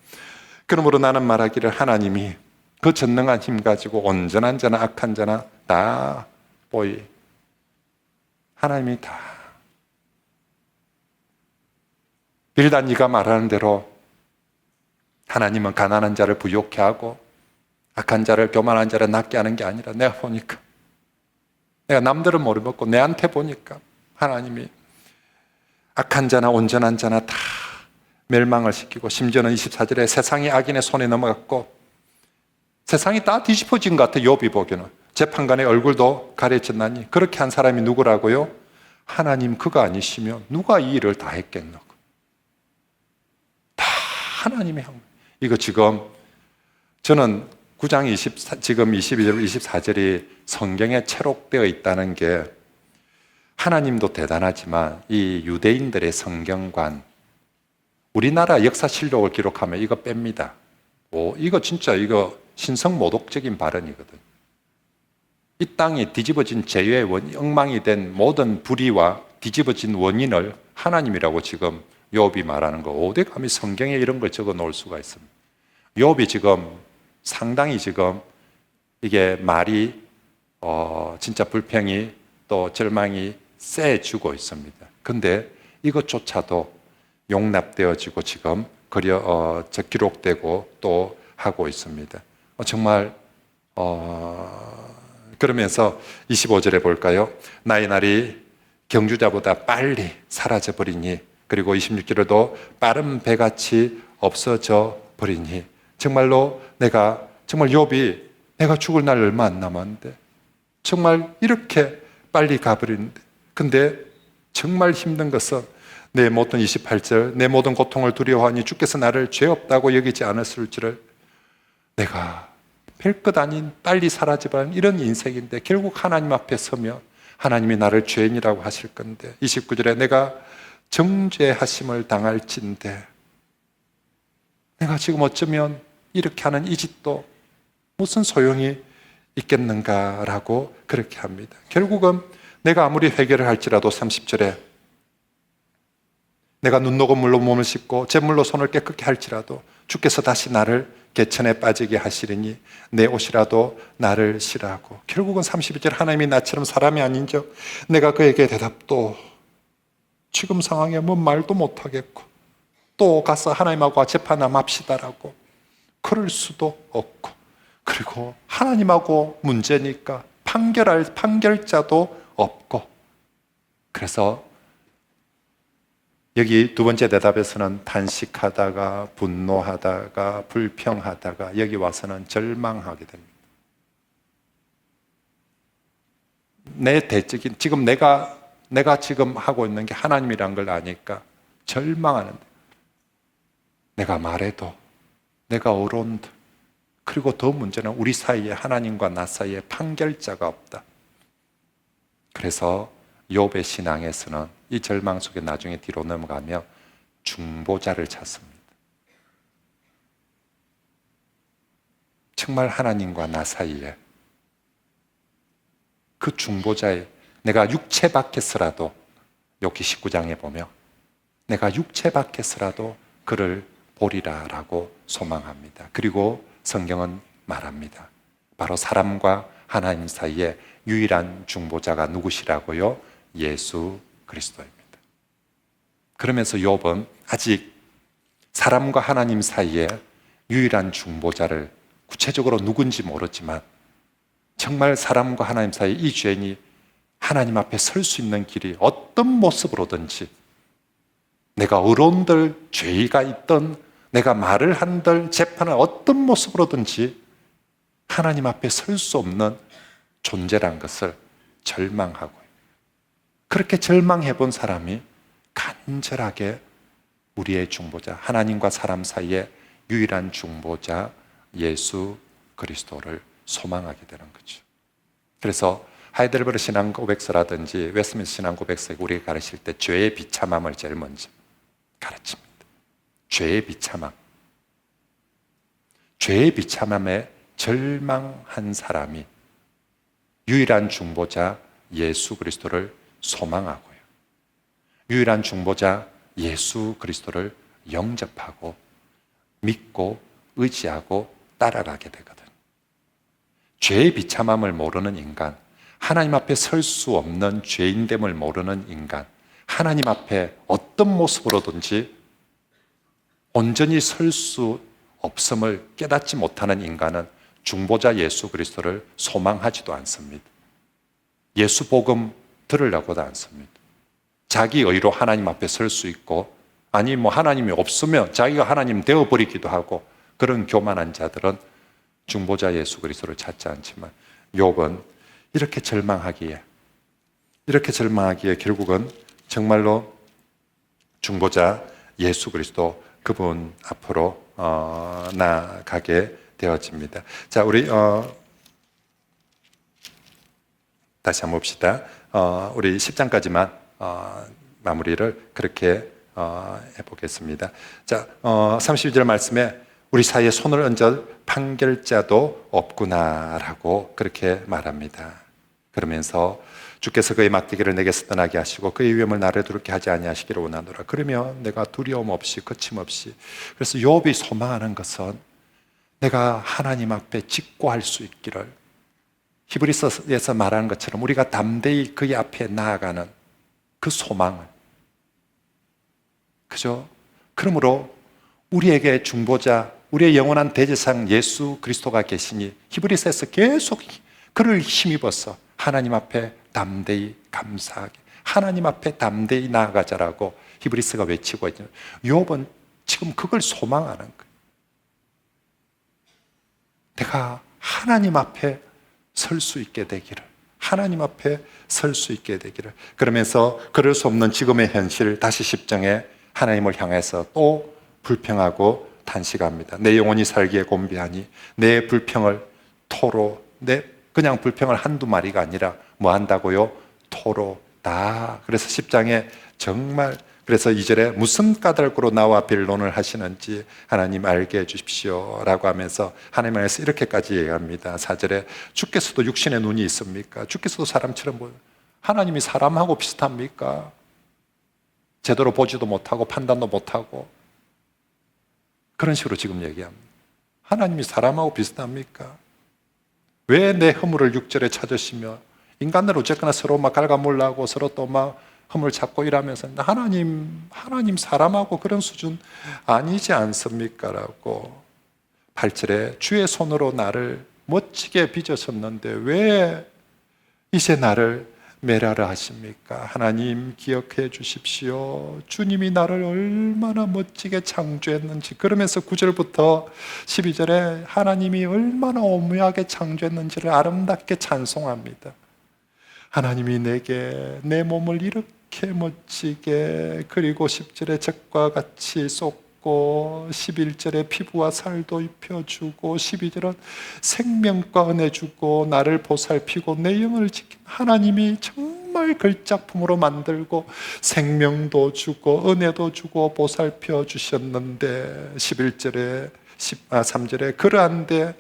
그러므로 나는 말하기를 하나님이 그 전능한 힘 가지고 온전한 자나 악한 자나 다 보이 하나님이 다 빌단 네가 말하는 대로 하나님은 가난한 자를 부욕케 하고 악한 자를 교만한 자를 낮게 하는 게 아니라 내가 보니까 내가 남들은 모르겠고 내한테 보니까 하나님이 악한 자나 온전한 자나 다 멸망을 시키고 심지어는 24절에 세상이 악인의 손에 넘어갔고 세상이 다 뒤집어진 것 같아. 욥이 보기에는 재판관의 얼굴도 가려졌나니 그렇게 한 사람이 누구라고요? 하나님 그가 아니시면 누가 이 일을 다 했겠노? 다 하나님이 한 거예요. 이거 지금 저는 9장 지금 22절 24절이 성경에 채록되어 있다는 게 하나님도 대단하지만 이 유대인들의 성경관 우리나라 역사실록을 기록하면 이거 뺍니다. 이거 진짜 이거 신성모독적인 발언이거든. 이 땅이 뒤집어진 죄의 엉망이 된 모든 불의와 뒤집어진 원인을 하나님이라고 지금 욥이 말하는 거, 어디 감히 성경에 이런 걸 적어 놓을 수가 있습니다. 욥이 지금 상당히 지금 이게 말이 진짜 불평이 또 절망이 세지고 있습니다. 근데 이것조차도 용납되어지고 지금 기록되고 또 하고 있습니다. 정말 그러면서 25절에 볼까요? 나의 날이 경주자보다 빨리 사라져버리니, 그리고 26절에도 빠른 배같이 없어져 버리니, 정말로 정말 욥이 내가 죽을 날 얼마 안 남았는데 정말 이렇게 빨리 가버리는데, 근데 정말 힘든 것은 내 모든 28절 내 모든 고통을 두려워하니 주께서 나를 죄 없다고 여기지 않았을 줄을, 내가 별것 아닌 빨리 사라져버린 이런 인생인데 결국 하나님 앞에 서면 하나님이 나를 죄인이라고 하실 건데, 29절에 내가 정죄하심을 당할진대, 내가 지금 어쩌면 이렇게 하는 이 짓도 무슨 소용이 있겠는가라고 그렇게 합니다. 결국은 내가 아무리 회개를 할지라도 30절에 내가 눈 녹은 물로 몸을 씻고 잿물로 손을 깨끗게 할지라도 주께서 다시 나를 개천에 빠지게 하시리니 내 옷이라도 나를 싫어하고, 결국은 32절 하나님이 나처럼 사람이 아닌즉 내가 그에게 대답도 지금 상황에 뭐 말도 못하겠고 또 가서 하나님하고 재판함합시다라고 그럴 수도 없고, 그리고 하나님하고 문제니까 판결할 판결자도 없고, 그래서 여기 두 번째 대답에서는 탄식하다가 분노하다가 불평하다가 여기 와서는 절망하게 됩니다. 내 대적인 지금 내가 지금 하고 있는 게 하나님이란 걸 아니까 절망하는데, 내가 말해도 내가 옳은데, 그리고 더 문제는 우리 사이에 하나님과 나 사이에 판결자가 없다. 그래서 욥의 신앙에서는 이 절망 속에 나중에 뒤로 넘어가며 중보자를 찾습니다. 정말 하나님과 나 사이에 그 중보자의, 내가 육체 밖에서라도, 욥기 19장에 보면 내가 육체 밖에서라도 그를 보리라라고 소망합니다. 그리고 성경은 말합니다. 바로 사람과 하나님 사이에 유일한 중보자가 누구시라고요? 예수 그리스도입니다. 그러면서 욥은 아직 사람과 하나님 사이에 유일한 중보자를 구체적으로 누군지 모르지만 정말 사람과 하나님 사이 이 죄인이 하나님 앞에 설 수 있는 길이 어떤 모습으로든지, 내가 의로운들 죄가 있던 내가 말을 한들 재판을 어떤 모습으로든지 하나님 앞에 설 수 없는 존재란 것을 절망하고요. 그렇게 절망해 본 사람이 간절하게 우리의 중보자, 하나님과 사람 사이의 유일한 중보자 예수 그리스도를 소망하게 되는 거죠. 그래서 하이델베르 신앙 고백서라든지 웨스민스 신앙 고백서에 우리가 가르칠 때 죄의 비참함을 제일 먼저 가르칩니다. 죄의 비참함, 죄의 비참함에 절망한 사람이 유일한 중보자 예수 그리스도를 소망하고요, 유일한 중보자 예수 그리스도를 영접하고 믿고 의지하고 따라가게 되거든요. 죄의 비참함을 모르는 인간, 하나님 앞에 설 수 없는 죄인됨을 모르는 인간, 하나님 앞에 어떤 모습으로든지 온전히 설 수 없음을 깨닫지 못하는 인간은 중보자 예수 그리스도를 소망하지도 않습니다. 예수 복음 들으려고도 않습니다. 자기 의로 하나님 앞에 설 수 있고, 아니 뭐 하나님이 없으면 자기가 하나님 되어버리기도 하고, 그런 교만한 자들은 중보자 예수 그리스도를 찾지 않지만 욥은 이렇게 절망하기에 결국은 정말로 중보자 예수 그리스도 그분 앞으로 나아가게 되어집니다. 자, 우리 다시 한번 봅시다. 우리 10장까지만 마무리를 그렇게 해보겠습니다. 자, 32절 말씀에 우리 사이에 손을 얹을 판결자도 없구나라고 그렇게 말합니다. 그러면서 주께서 그의 막대기를 내게서 떠나게 하시고 그의 위험을 나를 두렵게 하지 아니하시기를 원하노라. 그러면 내가 두려움 없이 거침없이, 그래서 욥이 소망하는 것은 내가 하나님 앞에 직고할 수 있기를, 히브리서에서 말하는 것처럼 우리가 담대히 그의 앞에 나아가는 그 소망을, 그죠? 그러므로 우리에게 중보자, 우리의 영원한 대제사장 예수 그리스도가 계시니 히브리서에서 계속 그를 힘입어서 하나님 앞에 담대히 감사하게, 하나님 앞에 담대히 나아가자라고 히브리서가 외치고 있죠. 욥은 지금 그걸 소망하는 거예요. 내가 하나님 앞에 설 수 있게 되기를, 하나님 앞에 설 수 있게 되기를. 그러면서 그럴 수 없는 지금의 현실, 다시 10장에 하나님을 향해서 또 불평하고 단식합니다. 내 영혼이 살기에 곤비하니 내 불평을 토로, 내 그냥 불평을 한두 마리가 아니라 뭐 한다고요? 토로 다. 그래서 10장에 정말, 그래서 2절에 무슨 까닭으로 나와 변론을 하시는지 하나님 알게 해주십시오 라고 하면서 하나님 안에서 이렇게까지 얘기합니다. 4절에 주께서도 육신의 눈이 있습니까? 주께서도 사람처럼 보여요. 하나님이 사람하고 비슷합니까? 제대로 보지도 못하고 판단도 못하고 그런 식으로 지금 얘기합니다. 하나님이 사람하고 비슷합니까? 왜 내 허물을 6절에 찾으시며, 인간들 어쨌거나 서로 막 갉아먹으려고 서로 또 막 허물 찾고 이러면서 하나님 사람하고 그런 수준 아니지 않습니까? 라고 8절에 주의 손으로 나를 멋지게 빚으셨는데 왜 이제 나를 멸하라 하십니까? 하나님 기억해 주십시오. 주님이 나를 얼마나 멋지게 창조했는지. 그러면서 9절부터 12절에 하나님이 얼마나 오묘하게 창조했는지를 아름답게 찬송합니다. 하나님이 내게 내 몸을 이렇게 멋지게, 그리고 10절에 적과 같이 쏟고 11절에 피부와 살도 입혀주고 12절은 생명과 은혜 주고 나를 보살피고 내 영을 지킨 하나님이 정말 걸작품으로 만들고 생명도 주고 은혜도 주고 보살펴 주셨는데 11절에 3절에 그러한데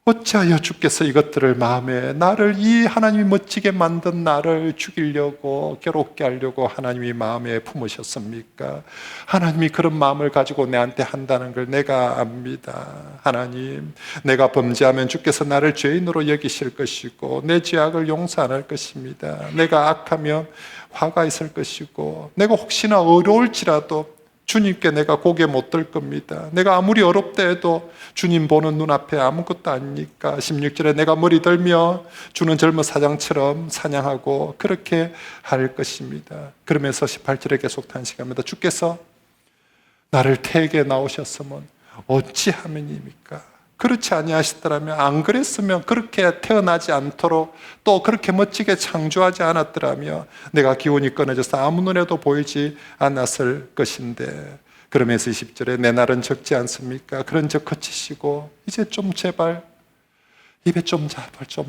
어찌하여 주께서 이것들을 마음에, 나를, 이 하나님이 멋지게 만든 나를 죽이려고, 괴롭게 하려고 하나님이 마음에 품으셨습니까? 하나님이 그런 마음을 가지고 내한테 한다는 걸 내가 압니다. 하나님, 내가 범죄하면 주께서 나를 죄인으로 여기실 것이고 내 죄악을 용서 안 할 것입니다. 내가 악하면 화가 있을 것이고 내가 혹시나 어려울지라도 주님께 내가 고개 못 들 겁니다. 내가 아무리 어렵다 해도 주님 보는 눈앞에 아무것도 아니니까. 16절에 내가 머리 들며 주는 젊은 사장처럼 사냥하고 그렇게 할 것입니다. 그러면서 18절에 계속 탄식합니다. 주께서 나를 태에게 나오셨으면 어찌하면입니까? 그렇지 아니하시더라면, 안 그랬으면, 그렇게 태어나지 않도록 또 그렇게 멋지게 창조하지 않았더라면 내가 기운이 끊어져서 아무 눈에도 보이지 않았을 것인데. 그러면서 20절에 내 날은 적지 않습니까? 그런 적 거치시고 이제 좀 제발 입에 좀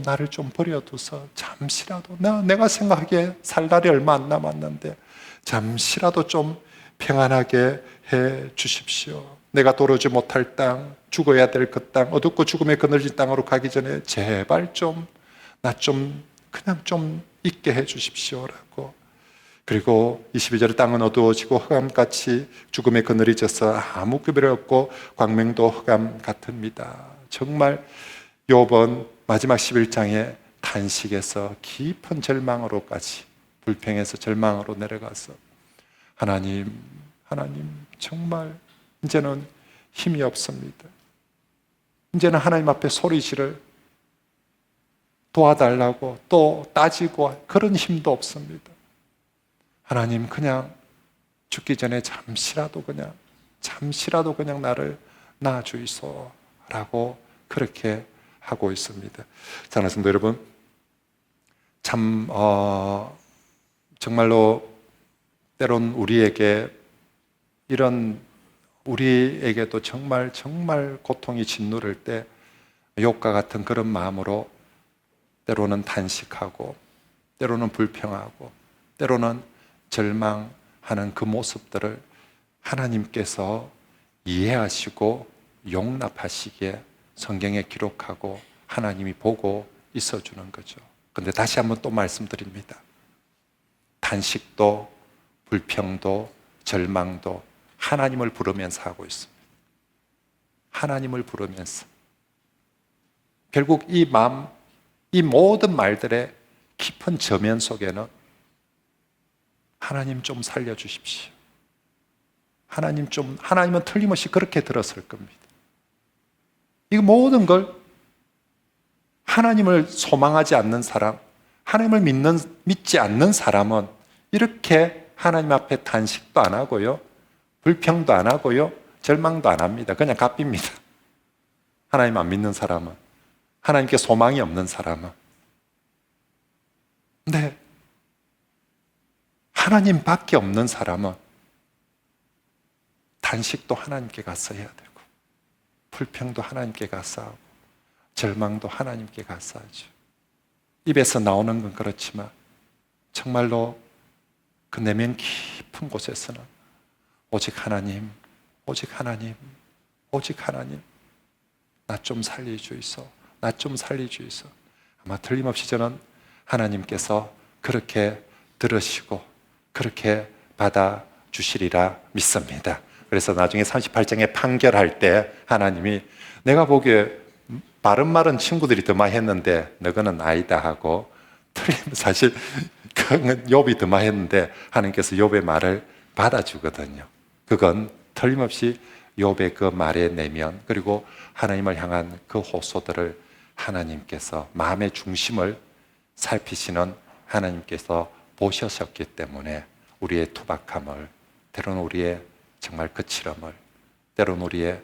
나를 좀 버려둬서 잠시라도, 내가 생각하기에 살 날이 얼마 안 남았는데 잠시라도 좀 평안하게 해 주십시오. 내가 도르지 못할 땅, 죽어야 될 그 땅, 어둡고 죽음의 그늘진 땅으로 가기 전에 제발 좀, 나 좀 그냥 좀 있게 해 주십시오라고. 그리고 22절에 땅은 어두워지고 흑암같이 죽음의 그늘이 져서 아무 급여 없고 광명도 흑암 같습니다. 정말 욥은 마지막 11장에 탄식에서 깊은 절망으로까지, 불평에서 절망으로 내려가서 하나님 정말 이제는 힘이 없습니다. 이제는 하나님 앞에 소리 지를 도와달라고 또 따지고 그런 힘도 없습니다. 하나님 그냥 죽기 전에 잠시라도 그냥 나를 놔주이소라고 그렇게 하고 있습니다. 사랑하는 성도 여러분, 참 정말로 때론 우리에게도 정말 고통이 짓누를 때 욥과 같은 그런 마음으로 때로는 단식하고 때로는 불평하고 때로는 절망하는 하는 그 모습들을 하나님께서 이해하시고 용납하시기에 성경에 기록하고 하나님이 보고 있어주는 거죠. 그런데 다시 한번 또 말씀드립니다. 탄식도 불평도 절망도 하나님을 부르면서 하고 있습니다. 하나님을 부르면서. 결국 이 모든 말들의 깊은 저면 속에는 하나님 좀 살려주십시오. 하나님은 틀림없이 그렇게 들었을 겁니다. 이 모든 걸 하나님을 소망하지 않는 사람, 하나님을 믿지 않는 사람은 이렇게 하나님 앞에 탄식도 안 하고요, 불평도 안 하고요, 절망도 안 합니다. 그냥 갚입니다. 하나님 안 믿는 사람은, 하나님께 소망이 없는 사람은. 근데 하나님밖에 없는 사람은 탄식도 하나님께 가서 해야 되고, 불평도 하나님께 가서 하고, 절망도 하나님께 가서 하죠. 입에서 나오는 건 그렇지만 정말로 그 내면 깊은 곳에서는 오직 하나님, 오직 하나님, 오직 하나님, 나 좀 살려주이소, 나 좀 살려주이소. 아마 틀림없이 저는 하나님께서 그렇게 들으시고 그렇게 받아주시리라 믿습니다. 그래서 나중에 38장에 판결할 때 하나님이 내가 보기에 바른 말은 친구들이 더 많이 했는데 너거는 아니다 하고, 사실 그건 욥이 더 많이 했는데 하나님께서 욥의 말을 받아주거든요. 그건 틀림없이 욥의 그 말의 내면, 그리고 하나님을 향한 그 호소들을 하나님께서 마음의 중심을 살피시는 하나님께서 보셨기 때문에 우리의 투박함을, 때로는 우리의 정말 거칠음을, 때로는 우리의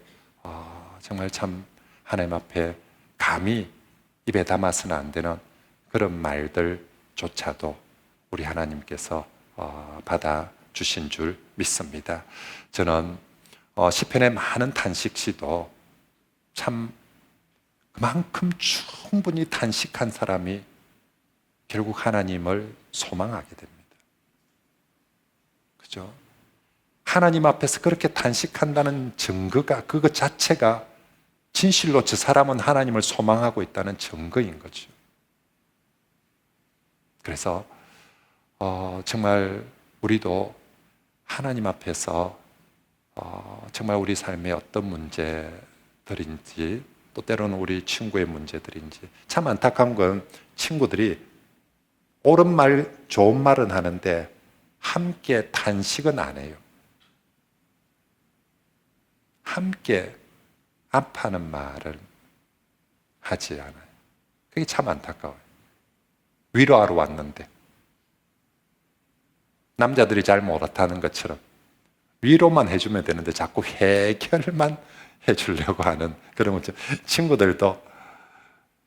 정말 참 하나님 앞에 감히 입에 담아서는 안 되는 그런 말들조차도 우리 하나님께서 받아주신 줄 믿습니다. 저는 시편의 많은 탄식시도 참 그만큼 충분히 탄식한 사람이 결국 하나님을 소망하게 됩니다. 그죠? 하나님 앞에서 그렇게 탄식한다는 증거가, 그것 자체가 진실로 저 사람은 하나님을 소망하고 있다는 증거인 거죠. 그래서 정말 우리도 하나님 앞에서 정말 우리 삶의 어떤 문제들인지, 또 때로는 우리 친구의 문제들인지, 참 안타까운 건 친구들이 옳은 말, 좋은 말은 하는데 함께 탄식은 안 해요. 함께 아파하는 말을 하지 않아요. 그게 참 안타까워요. 위로하러 왔는데 남자들이 잘 못하는 것처럼 위로만 해주면 되는데 자꾸 해결만 해주려고 하는 그런 거죠. 친구들도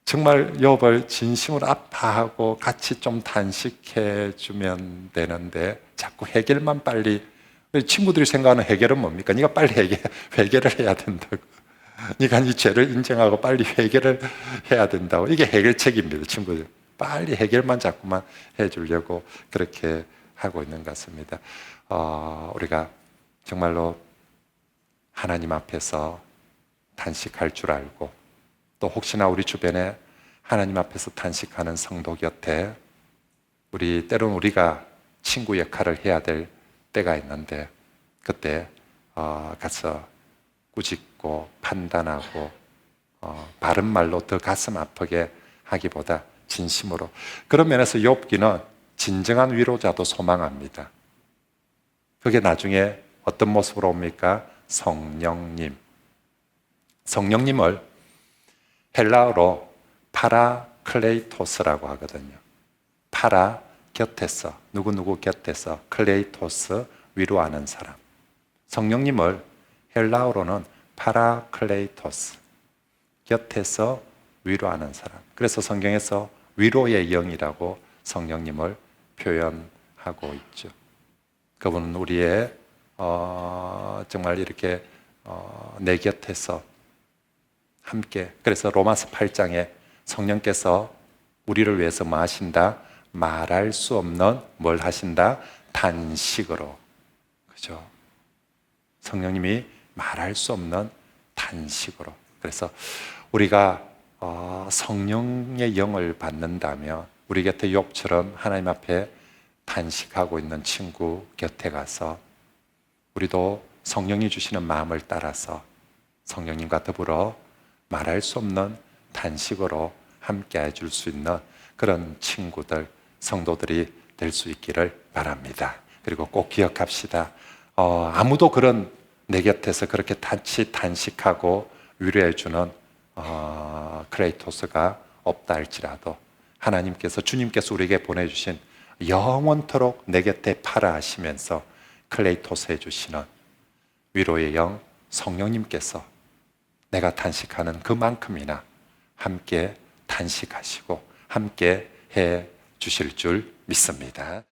정말 욥을 진심으로 아파하고 같이 좀 단식해주면 되는데 자꾸 해결만 빨리. 친구들이 생각하는 해결은 뭡니까? 네가 빨리 회개를 해야 된다고. 네가 네 죄를 인정하고 빨리 회개를 해야 된다고. 이게 해결책입니다. 친구들 빨리 해결만 자꾸만 해주려고 그렇게 하고 있는 것 같습니다. 우리가 정말로 하나님 앞에서 단식할 줄 알고, 또 혹시나 우리 주변에 하나님 앞에서 단식하는 성도 곁에 때로는 우리가 친구 역할을 해야 될 때가 있는데, 그때 가서 꾸짖고 판단하고 바른 말로 더 가슴 아프게 하기보다 진심으로. 그런 면에서 욥기는 진정한 위로자도 소망합니다. 그게 나중에 어떤 모습으로 옵니까? 성령님을 헬라어로 파라클레이토스라고 하거든요. 파라, 곁에서, 누구누구 곁에서, 클레이토스, 위로하는 사람. 성령님을 헬라어로는 파라클레이토스, 곁에서 위로하는 사람. 그래서 성경에서 위로의 영이라고 성령님을 표현하고 있죠. 그분은 우리의 정말 이렇게 내 곁에서 함께, 그래서 로마서 8장에 성령께서 우리를 위해서 뭐 하신다? 말할 수 없는 뭘 하신다? 단식으로. 그죠? 성령님이 말할 수 없는 탄식으로. 그래서 우리가 성령의 영을 받는다면 우리 곁에 욥처럼 하나님 앞에 탄식하고 있는 친구 곁에 가서 우리도 성령이 주시는 마음을 따라서 성령님과 더불어 말할 수 없는 탄식으로 함께 해줄 수 있는 그런 친구들, 성도들이 될 수 있기를 바랍니다. 그리고 꼭 기억합시다. 아무도 그런 내 곁에서 그렇게 탄식하고 위로해주는 크레이토스가 없다 할지라도 하나님께서, 주님께서 우리에게 보내주신 영원토록 내 곁에 파라 하시면서 클레이토스 해주시는 위로의 영 성령님께서 내가 탄식하는 그만큼이나 함께 탄식하시고 함께 해 주실 줄 믿습니다.